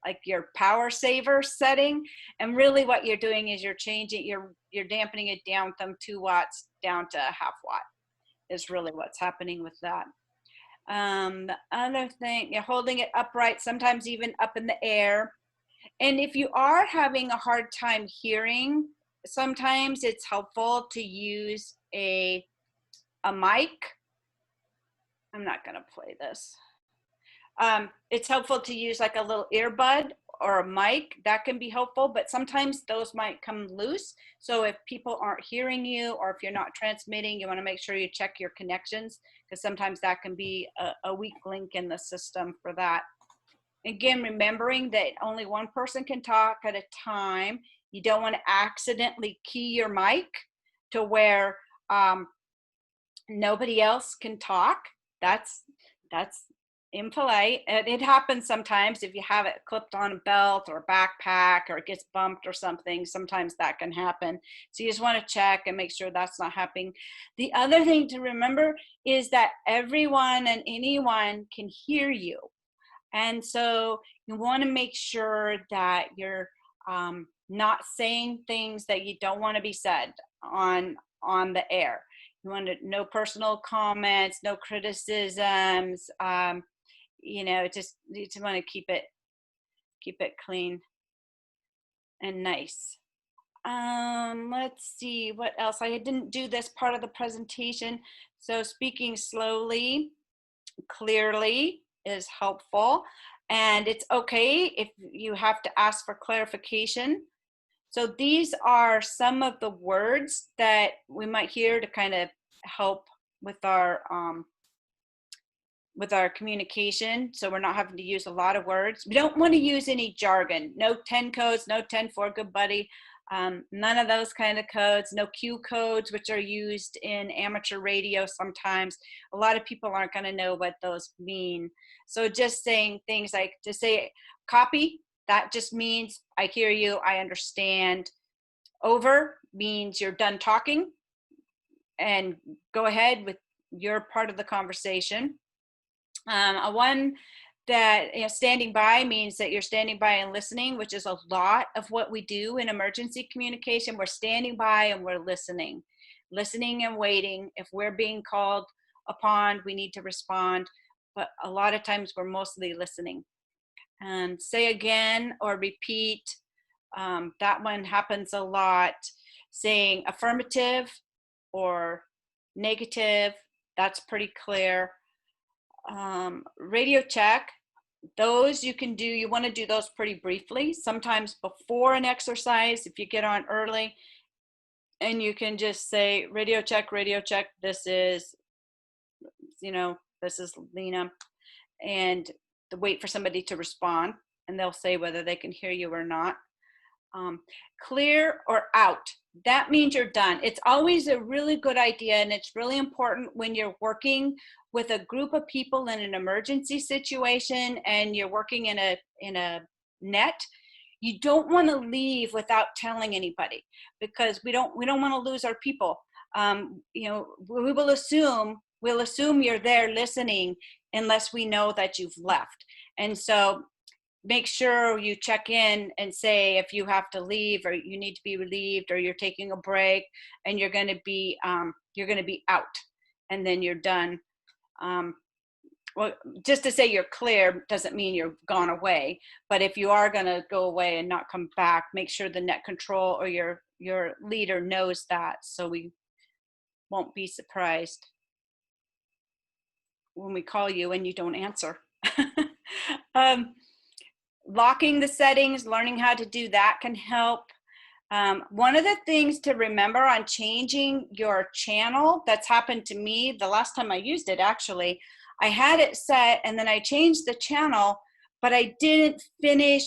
like your power saver setting, and really what you're doing is you're changing, you're dampening it down from 2 watts down to 0.5 watt is really what's happening with that. The other thing, you're holding it upright, sometimes even up in the air. And if you are having a hard time hearing, sometimes it's helpful to use a mic. I'm not going to play this. It's helpful to use like a little earbud or a mic. That can be helpful, but sometimes those might come loose. So if people aren't hearing you, or if you're not transmitting, you want to make sure you check your connections, because sometimes that can be a weak link in the system for that. Again, remembering that only one person can talk at a time. You don't want to accidentally key your mic to where nobody else can talk. That's impolite. It happens sometimes if you have it clipped on a belt or a backpack or it gets bumped or something. Sometimes that can happen. So you just want to check and make sure that's not happening. The other thing to remember is that everyone and anyone can hear you. And so you want to make sure that you're not saying things that you don't want to be said on the air. You want to, no personal comments, no criticisms. You know, just you just want to keep it clean and nice. Let's see what else. I didn't do this part of the presentation, so speaking slowly, clearly is helpful, and it's okay if you have to ask for clarification. So these are some of the words that we might hear to kind of help with our communication, so we're not having to use a lot of words. We don't want to use any jargon. No 10 codes, no 10-4, good buddy. None of those kind of codes. No Q codes, which are used in amateur radio sometimes. A lot of people aren't going to know what those mean. So just saying things like, to say copy, that just means I hear you, I understand. Over means you're done talking and go ahead with your part of the conversation. One that, you know, standing by means that you're standing by and listening, which is a lot of what we do in emergency communication. We're standing by and we're listening and waiting. If we're being called upon, we need to respond, but a lot of times we're mostly listening. And say again or repeat, that one happens a lot. Saying affirmative or negative, that's pretty clear. Radio check, those you can do, you want to do those pretty briefly, sometimes before an exercise if you get on early, and you can just say radio check, this is, you know, this is Lena, and wait for somebody to respond and they'll say whether they can hear you or not. Clear or out, that means you're done. It's always a really good idea, and it's really important when you're working with a group of people in an emergency situation and you're working in a net. You don't want to leave without telling anybody, because we don't want to lose our people. You know, we'll assume you're there listening unless we know that you've left. And so make sure you check in and say if you have to leave or you need to be relieved or you're taking a break and you're going to be out, and then you're done. Well, just to say you're clear doesn't mean you're gone away, but if you are going to go away and not come back, make sure the net control or your leader knows that, so we won't be surprised when we call you and you don't answer. Locking the settings, learning how to do that can help. One of the things to remember on changing your channel, that's happened to me the last time I used it, actually, I had it set and then I changed the channel, but I didn't finish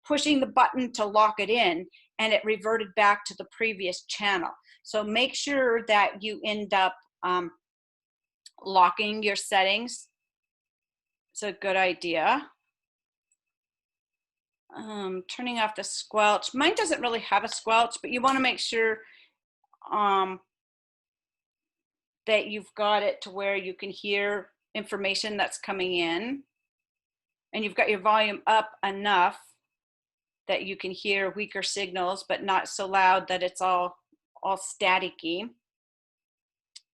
pushing the button to lock it in, and it reverted back to the previous channel. So make sure that you end up locking your settings. It's a good idea. Turning off the squelch. Mine doesn't really have a squelch, but you want to make sure that you've got it to where you can hear information that's coming in, and you've got your volume up enough that you can hear weaker signals, but not so loud that it's all staticky.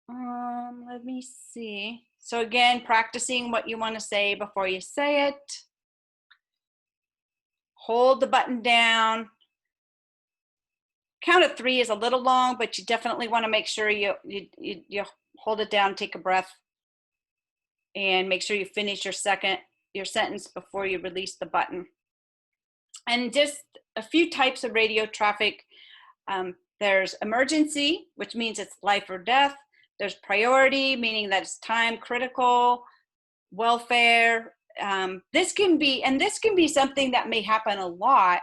Let me see. So again, practicing what you want to say before you say it. Hold the button down. Count of 3 is a little long, but you definitely want to make sure you hold it down, take a breath, and make sure you finish your sentence before you release the button. And just a few types of radio traffic. There's emergency, which means it's life or death. There's priority, meaning that it's time critical. Welfare. This can be something that may happen a lot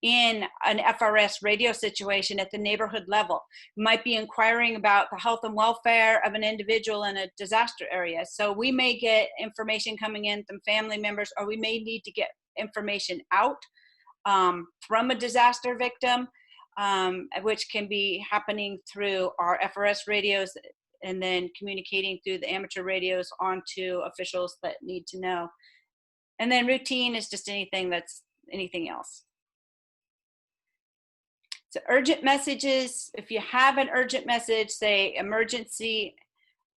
in an FRS radio situation at the neighborhood level. You might be inquiring about the health and welfare of an individual in a disaster area. So we may get information coming in from family members, or we may need to get information out from a disaster victim, which can be happening through our FRS radios and then communicating through the amateur radios onto officials that need to know. And then routine is just anything else. So urgent messages, if you have an urgent message, say emergency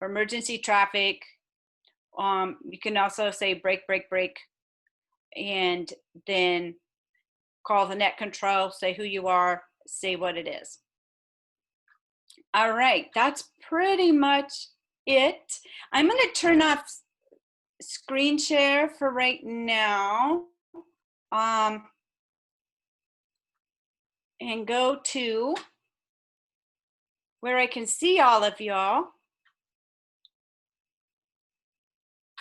or emergency traffic, you can also say break, break, break, and then call the net control, say who you are, say what it is. All right, that's pretty much it. I'm going to turn off screen share for right now. And go to where I can see all of y'all.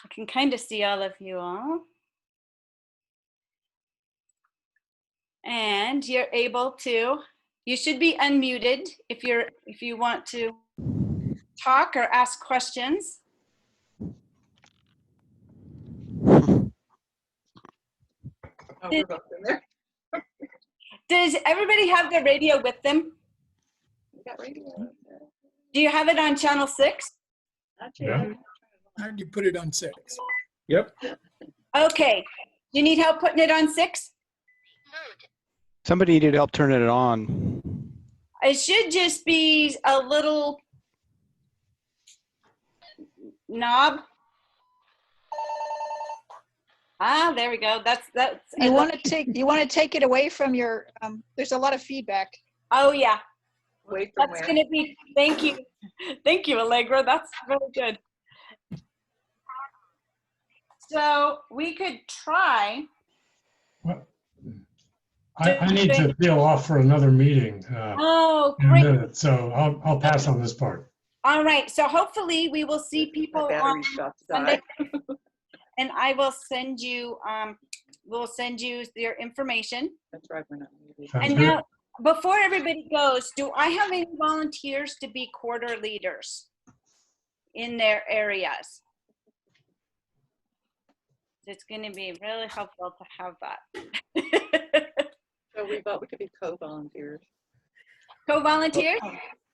I can kind of see all of you all. And you're able to, you should be unmuted if you want to talk or ask questions. Does everybody have their radio with them? Do you have it on channel 6? Yeah. How do you put it on 6? Yep. Okay. You need help putting it on 6? Somebody needed help turning it on. It should just be a little knob. Ah, there we go. That's. You want to take it away from your. There's a lot of feedback. Oh yeah. Away from That's where? gonna be. Thank you, Allegra. That's really good. So we could try. Well, I need to peel off for another meeting Oh, in a great. minute, so I'll pass on this part. All right. So hopefully we will see people My on battery shot's Sunday, died. and I will send you. We'll send you your information. That's right, we're not muted. Sounds And good. now, before everybody goes, do I have any volunteers to be quarter leaders in their areas? It's going to be really helpful to have that. So we thought we could be co-volunteers. Co-volunteers?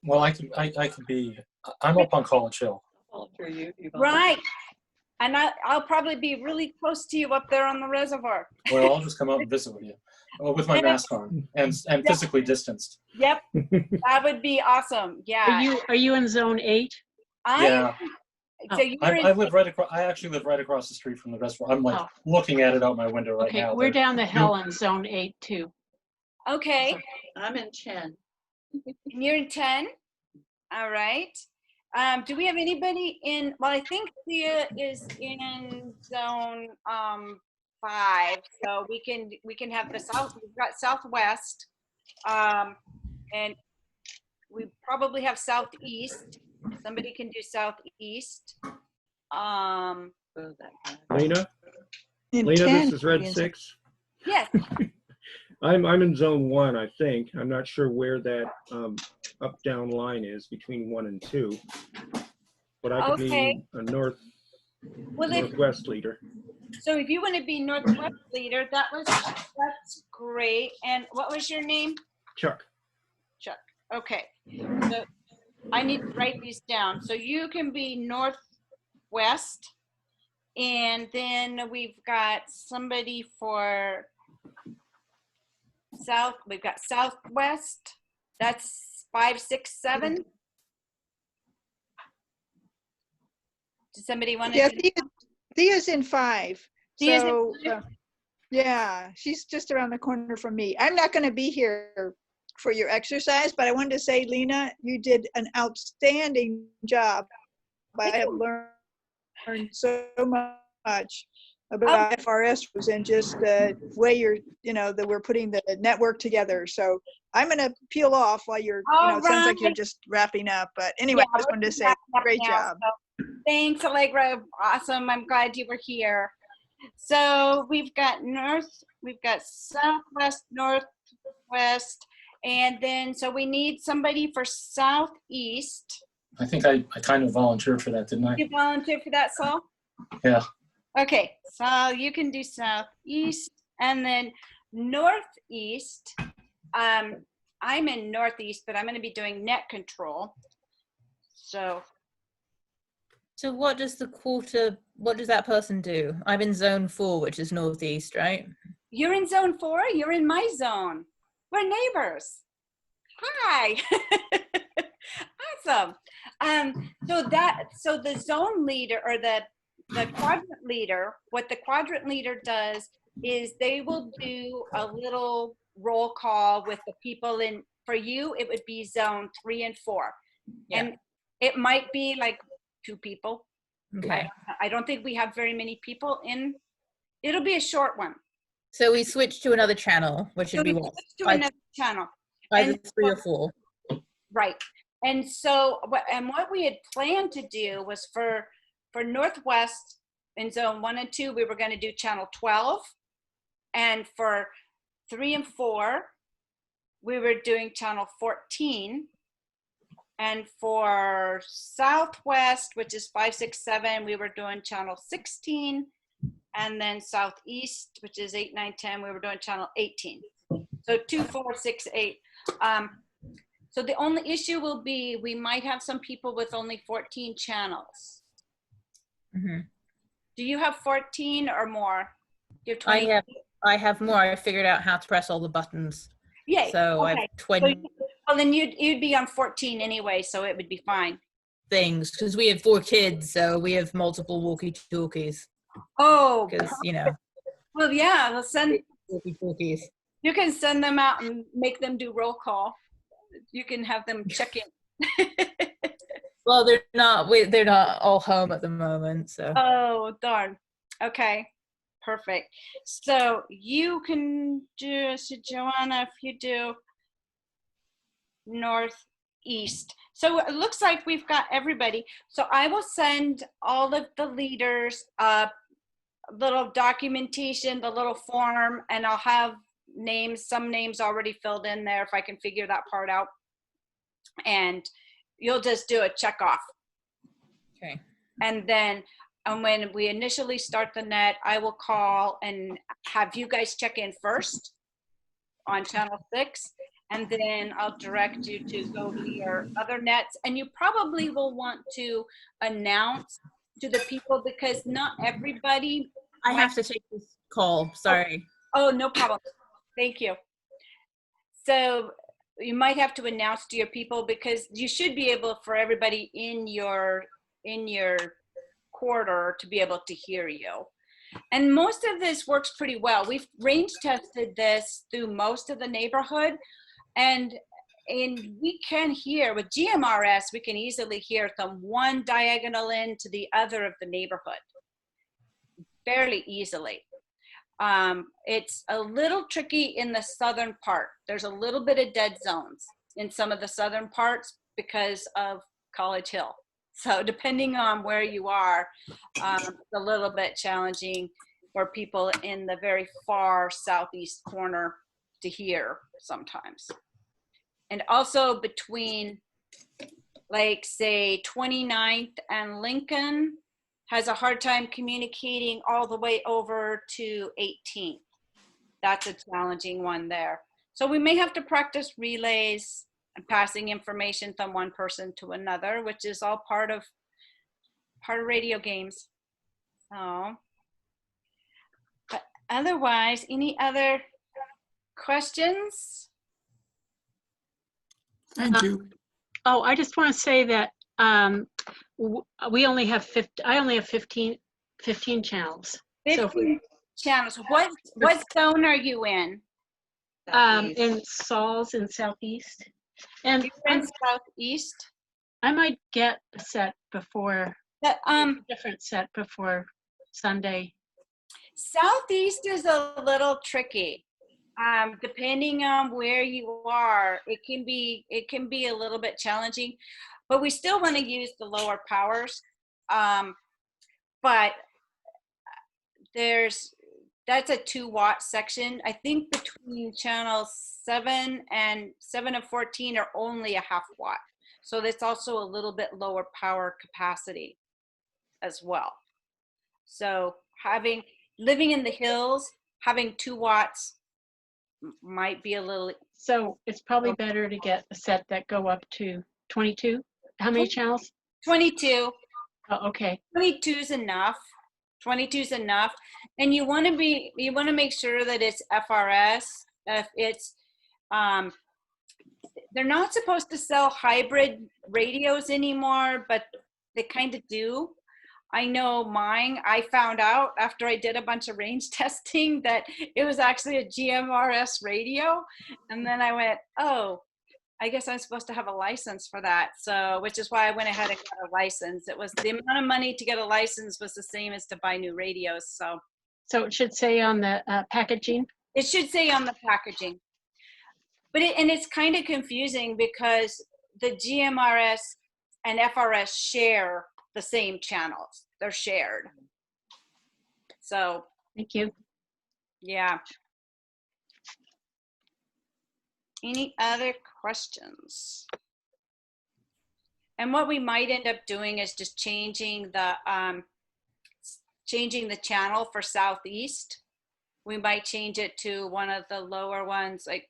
Well, I could be. I'm up on College Hill. I'll volunteer you. You volunteer. Right. And I'll probably be really close to you up there on the reservoir. Well, I'll just come out and visit with you, with my mask on and physically distanced. Yep. That would be awesome. Yeah. Are you in zone 8? Yeah. So you're I live right across. I actually live right across the street from the reservoir. I'm like looking at it out my window right Okay, now. we're down the hill in zone 8 too. okay. I'm in 10. And you're in 10. All right. Do we have anybody in, well, I think Thea is in zone 5. So we can have the south, we've got southwest. And we probably have southeast. Somebody can do southeast. Lena? In Lena, 10, this is Red yes. 6. Yes. I'm in zone 1, I think. I'm not sure where that up-down line is between 1 and 2. But I could Okay. be a Well, northwest leader. so if you want to be northwest leader, that's great. And what was your name? Chuck. Chuck. Okay. So I need to write these down. So you can be northwest, and then we've got somebody for south. We've got southwest. That's 5, 6, 7. Does somebody want to? Yeah, do Thea's in 5. Thea's in So, 5? yeah, she's just around the corner from me. I'm not going to be here for your exercise, but I wanted to say, Lena, you did an outstanding job. I have learned so much about FRS and just the way that we're putting the network together. So I'm going to peel off while you're, it sounds like you're just wrapping up. But anyway, I just wanted to say, great job. So, thanks, Allegra. Awesome. I'm glad you were here. So we've got southwest, north, West. And then, so we need somebody for Southeast. I think I kind of volunteered for that, didn't I? You volunteer for that, Saul? Yeah. Okay, so you can do Southeast, and then Northeast. I'm in Northeast, but I'm going to be doing net control. So what does that person do? I'm in zone 4, which is Northeast, right? you're in zone 4, you're in my zone. We're neighbors. Hi. Awesome. So the zone leader, or the quadrant leader, what the quadrant leader does is they will do a little roll call with the people in, for you, it would be zone 3 and 4. Yeah. And it might be like 2 people. Okay. I don't think we have very many people in. It'll be a short one. So we switch to another channel, which So would be we what? switch to another channel. Either And 3 or 4. right. And so, what we had planned to do was for Northwest in zone 1 and 2, we were going to do channel 12. And for 3 and 4, we were doing channel 14. And for Southwest, which is 5, 6, 7, we were doing channel 16. And then Southeast, which is 8, 9, 10, we were doing channel 18. So 2, 4, 6, 8. So the only issue will be we might have some people with only 14 channels. Mm-hmm. Do you have 14 or more? Do you have 20? I have more. I figured out how to press all the buttons. Yay. So okay. I have 20. Well, then you'd be on 14 anyway, so it would be fine. Things, because we have 4 kids, so we have multiple walkie-talkies. Oh, because well, yeah, we'll send walkie-talkies. You can send them out and make them do roll call. You can have them check in. Well, they're not all home at the moment, so. Oh, darn. Okay, perfect. So you can do, so Joanna, if you do Northeast. So it looks like we've got everybody. So I will send all of the leaders a little documentation, the little form, and I'll have some names already filled in there if I can figure that part out. And you'll just do a check off. Okay. And then when we initially start the net, I will call and have you guys check in first on channel 6. And then I'll direct you to go to your other nets. And you probably will want to announce to the people because not everybody. I have to take this call. Sorry. Oh, no problem. Thank you. So you might have to announce to your people because you should be able for everybody in your quarter to be able to hear you. And most of this works pretty well. We've range tested this through most of the neighborhood, and we can hear with GMRS, we can easily hear from one diagonal end to the other of the neighborhood fairly easily. It's a little tricky in the southern part. There's a little bit of dead zones in some of the southern parts because of College Hill. So depending on where you are, it's a little bit challenging for people in the very far southeast corner to hear sometimes. And also between, like, say, 29th and Lincoln has a hard time communicating all the way over to 18th. That's a challenging one there. So we may have to practice relays and passing information from one person to another, which is all part of radio games. So, but otherwise, any other questions? Thank you. Oh, I just want to say that we only have 50. I only have 15 channels. 15 channels. What zone are you in? In Saul's in Southeast. And you're in Southeast. I might get a set before different set before Sunday. Southeast is a little tricky. Depending on where you are, it can be a little bit challenging, but we still want to use the lower powers. But there's that's a 2-watt section. I think between channels 7 and 7 and 14 are only a 1/2 watt. So that's also a little bit lower power capacity as well. So living in the hills, having 2 watts might be a little. So it's probably better to get a set that go up to 22. How many channels? 22. Oh, okay. 22 is enough. 22 is enough. And you want to make sure that it's FRS. If it's, they're not supposed to sell hybrid radios anymore, but they kind of do. I know mine, I found out after I did a bunch of range testing that it was actually a GMRS radio. And then I went, oh, I guess I'm supposed to have a license for that. So, which is why I went ahead and got a license. It was the amount of money to get a license was the same as to buy new radios. So it should say on the packaging? It should say on the packaging. But it's kind of confusing because the GMRS and FRS share the same channels. They're shared. So. Thank you. Yeah. Any other questions? And what we might end up doing is just changing the channel for Southeast. We might change it to one of the lower ones, like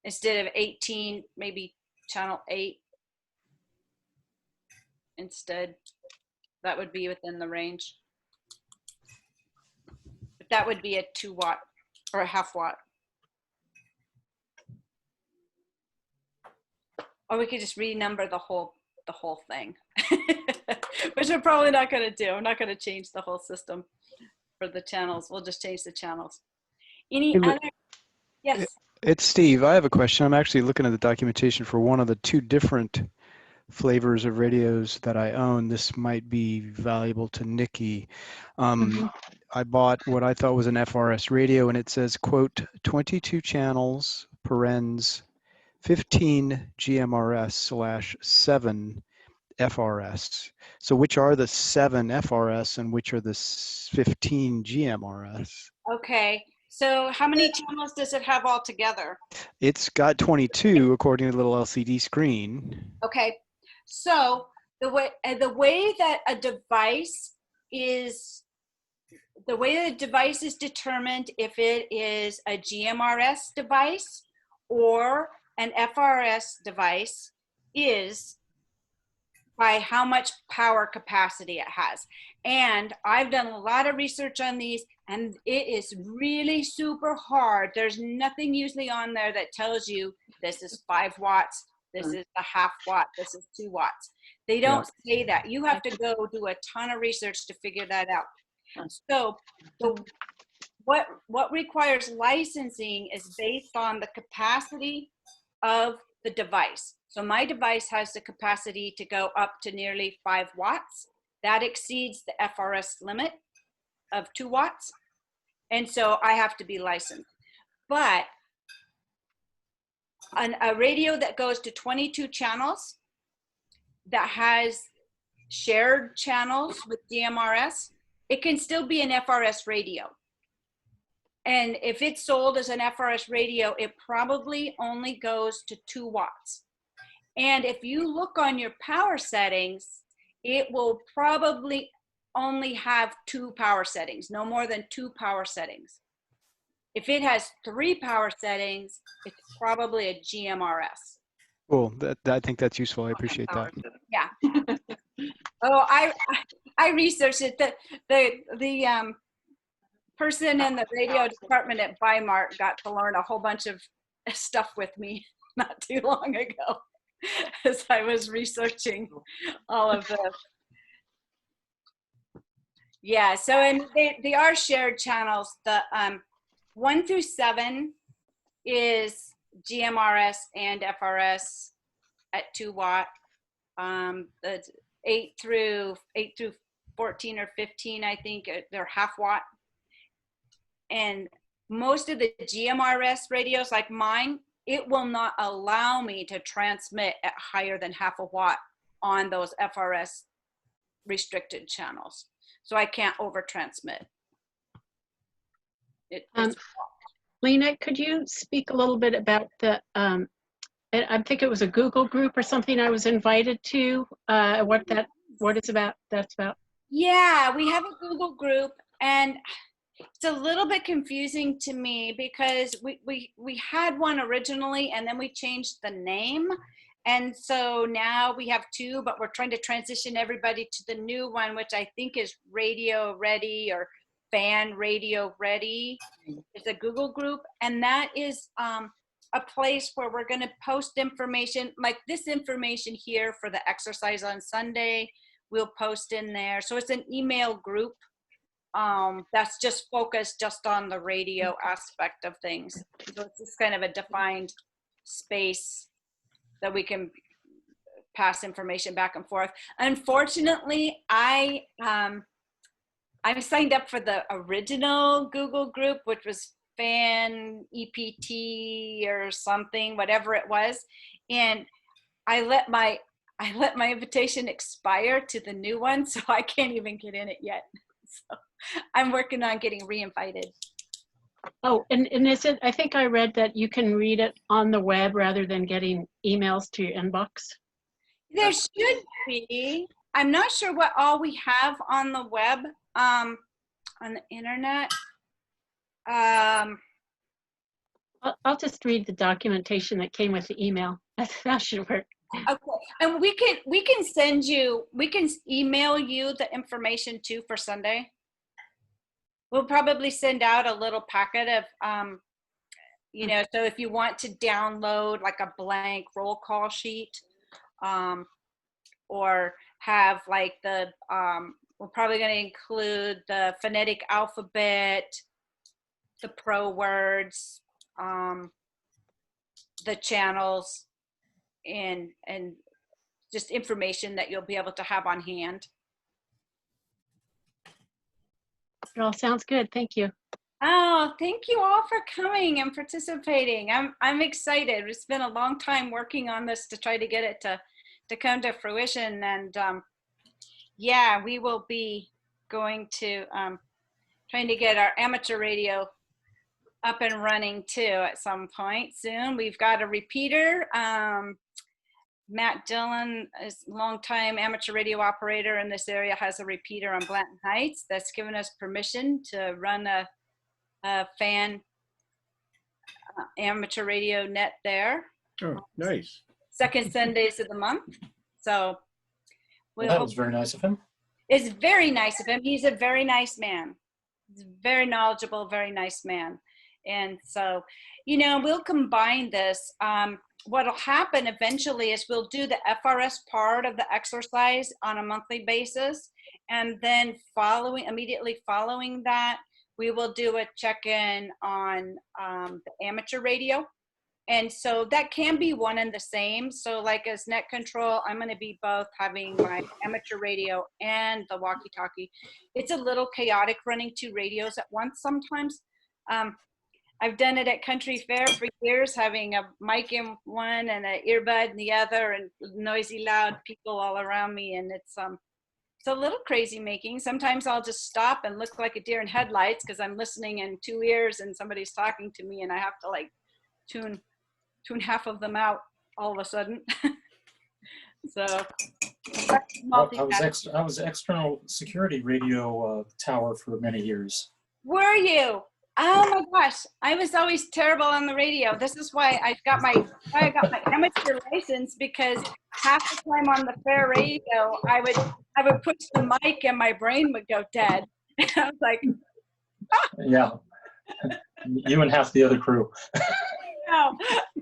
instead of 18, maybe channel 8 instead. That would be within the range. But that would be a 2 watt or a 1/2 watt. Or we could just renumber the whole thing, which we're probably not going to do. I'm not going to change the whole system for the channels. We'll just change the channels. Any other? Yes. It's Steve. I have a question. I'm actually looking at the documentation for one of the 2 different flavors of radios that I own. This might be valuable to Nikki. I bought what I thought was an FRS radio, and it says, quote, 22 channels, parens, 15 GMRS/7 FRS. So which are the 7 FRS and which are the 15 GMRS? Okay. So how many channels does it have altogether? It's got 22 according to the little LCD screen. Okay. So the way that a device is, the way the device is determined if it is a GMRS device or an FRS device is by how much power capacity it has. And I've done a lot of research on these, and it is really super hard. There's nothing usually on there that tells you this is 5 watts, this is a 1/2 watt, this is 2 watts. They don't say that. You have to go do a ton of research to figure that out. So what requires licensing is based on the capacity of the device. So my device has the capacity to go up to nearly 5 watts. That exceeds the FRS limit of 2 watts. And so I have to be licensed. But a radio that goes to 22 channels that has shared channels with DMRS, it can still be an FRS radio. And if it's sold as an FRS radio, it probably only goes to 2 watts. And if you look on your power settings, it will probably only have 2 power settings, no more than 2 power settings. If it has 3 power settings, it's probably a GMRS. Cool. I think that's useful. I appreciate that. Yeah. Oh, I researched it. The person in the radio department at Weimar got to learn a whole bunch of stuff with me not too long ago as I was researching all of this. Yeah, so and they are shared channels. The 1 through 7 is GMRS and FRS at 2 watt. The 8 through 14 or 15, I think they're 1/2 watt. And most of the GMRS radios like mine, it will not allow me to transmit at higher than 1/2 watt on those FRS restricted channels. So I can't over transmit. it's Lena, could you speak a little bit about the, I think it was a Google group or something I was invited to, what it's about, that's about? Yeah, we have a Google group, and it's a little bit confusing to me because we had one originally and then we changed the name. And so now we have two, but we're trying to transition everybody to the new one, which I think is Radio Ready or Fan Radio Ready. It's a Google group, and that is a place where we're going to post information like this information here for the exercise on Sunday. We'll post in there. So it's an email group that's just focused just on the radio aspect of things. So it's just kind of a defined space that we can pass information back and forth. Unfortunately, I'm signed up for the original Google group, which was Fan EPT or something, whatever it was, and I let my invitation expire to the new one, so I can't even get in it yet. So I'm working on getting re-invited. Oh, and is it, I think I read that you can read it on the web rather than getting emails to your inbox. There should be. I'm not sure what all we have on the web, on the internet. I'll just read the documentation that came with the email. That should work. Okay, and we can send you, we can email you the information too for Sunday. We'll probably send out a little packet of, you know, so if you want to download like a blank roll call sheet, or have like the, we're probably going to include the phonetic alphabet, the pro words, the channels, and just information that you'll be able to have on hand. It all sounds good. Thank you. Oh, thank you all for coming and participating. I'm excited. It's been a long time working on this to try to get it to come to fruition. And yeah, we will be going to trying to get our amateur radio up and running too at some point soon. We've got a repeater. Matt Dillon is a longtime amateur radio operator in this area, has a repeater on Blanton Heights that's given us permission to run a fan amateur radio net there. Oh, nice. Second Sundays of the month. So Well, that was very nice of him. It's very nice of him. He's a very nice man. He's very knowledgeable, very nice man. And so, you know, we'll combine this. What'll happen eventually is we'll do the FRS part of the exercise on a monthly basis. And then immediately following that, we will do a check-in on the amateur radio. And so that can be one and the same. So like as net control, I'm going to be both having my amateur radio and the walkie-talkie. It's a little chaotic running two radios at once sometimes. I've done it at Country Fair for years, having a mic in one and an earbud in the other, and noisy, loud people all around me. And it's a little crazy making. Sometimes I'll just stop and look like a deer in headlights because I'm listening in two ears and somebody's talking to me, and I have to like tune half of them out all of a sudden. So I was external security radio tower for many years. Were you? Oh my gosh, I was always terrible on the radio. This is why I got my amateur license, because half the time on the fair radio, I would push the mic and my brain would go dead. I was like, ah. Yeah, you and half the other crew.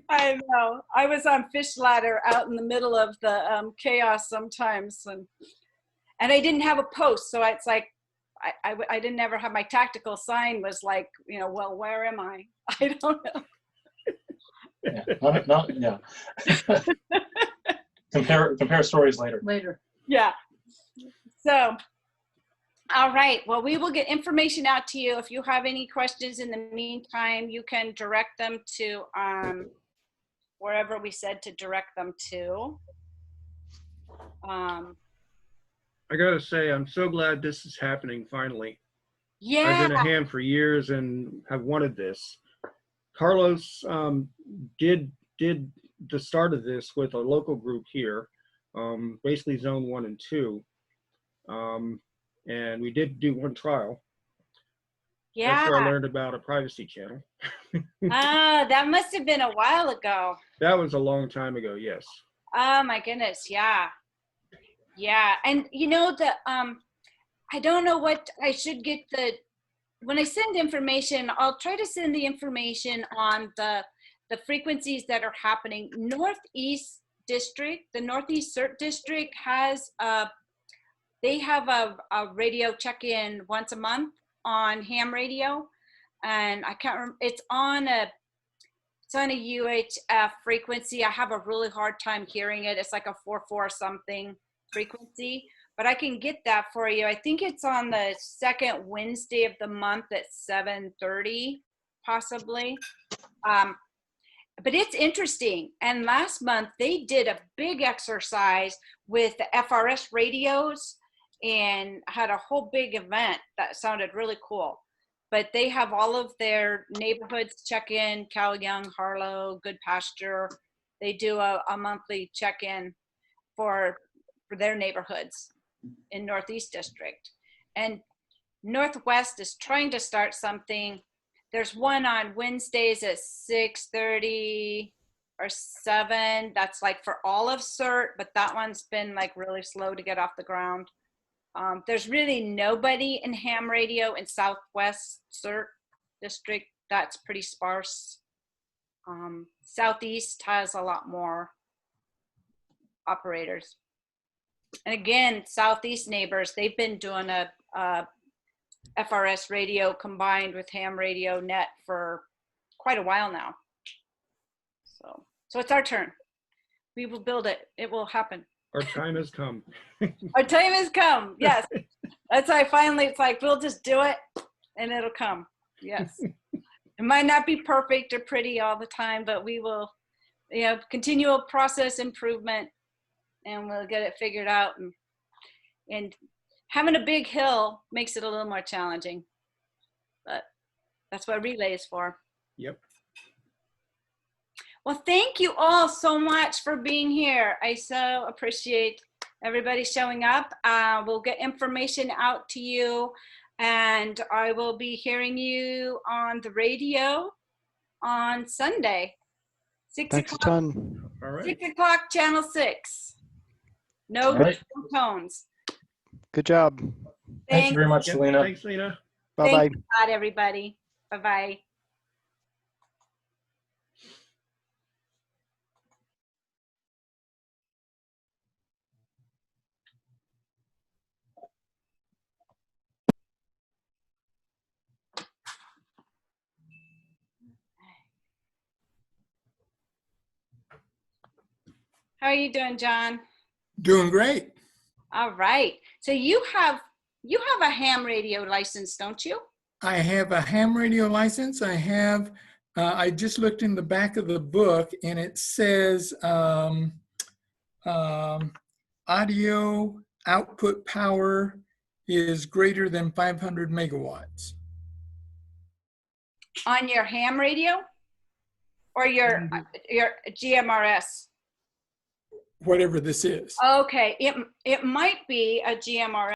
I know. I was on fish ladder out in the middle of the chaos sometimes, and I didn't have a post, so it's like I didn't ever have my tactical sign was like, you know, well, where am I? I don't know. Yeah. Compare stories later. Yeah. So, all right. Well, we will get information out to you. If you have any questions in the meantime, you can direct them to wherever we said to direct them to. I gotta say, I'm so glad this is happening finally. I've Yeah. been a ham for years and have wanted this. Carlos did the start of this with a local group here, basically zone 1 and 2. And we did do one trial. Yeah. That's where I learned about a privacy channel. Ah, that must have been a while ago. That was a long time ago, yes. Oh my goodness, yeah. Yeah. And you know the I don't know what I should get when I send information, I'll try to send the information on the frequencies that are happening. Northeast District, the Northeast CERT District has they have a radio check-in once a month on ham radio, and I can't remember, it's on a UHF frequency. I have a really hard time hearing it. It's like a 4/4 something frequency, but I can get that for you. I think it's on the second Wednesday of the month at 7:30, possibly. But it's interesting. And last month they did a big exercise with the FRS radios and had a whole big event that sounded really cool. But they have all of their neighborhoods check in, Cal Young, Harlow, Good Pasture. They do a monthly check-in for their neighborhoods in Northeast District. And Northwest is trying to start something. There's one on Wednesdays at 6:30 or 7. That's like for all of CERT, but that one's been like really slow to get off the ground. There's really nobody in ham radio in Southwest CERT District. That's pretty sparse. Southeast has a lot more operators. And again, Southeast neighbors, they've been doing a FRS radio combined with ham radio net for quite a while now. So it's our turn. We will build it. It will happen. Our time has come. Our time has come. Yes. That's why finally it's like, we'll just do it and it'll come. Yes. It might not be perfect or pretty all the time, but we will, continual process improvement, and we'll get it figured out. And having a big hill makes it a little more challenging, but that's what relay is for. Yep. Well, thank you all so much for being here. I so appreciate everybody showing up. We'll get information out to you, and I will be hearing you on the radio on Sunday. Thanks a ton. All right. 6 o'clock, channel 6. No All right. tones. Good job. Thank you very much, Yep, Lena. thanks, Lena. Bye-bye. Thanks a lot, everybody. Bye-bye. How are you doing, John? Doing great. All right. So you have a ham radio license, don't you? I have a ham radio license. I just looked in the back of the book and it says audio output power is greater than 500 megawatts. On your ham radio or your GMRS? Whatever this is. Okay, it might be a GMRS.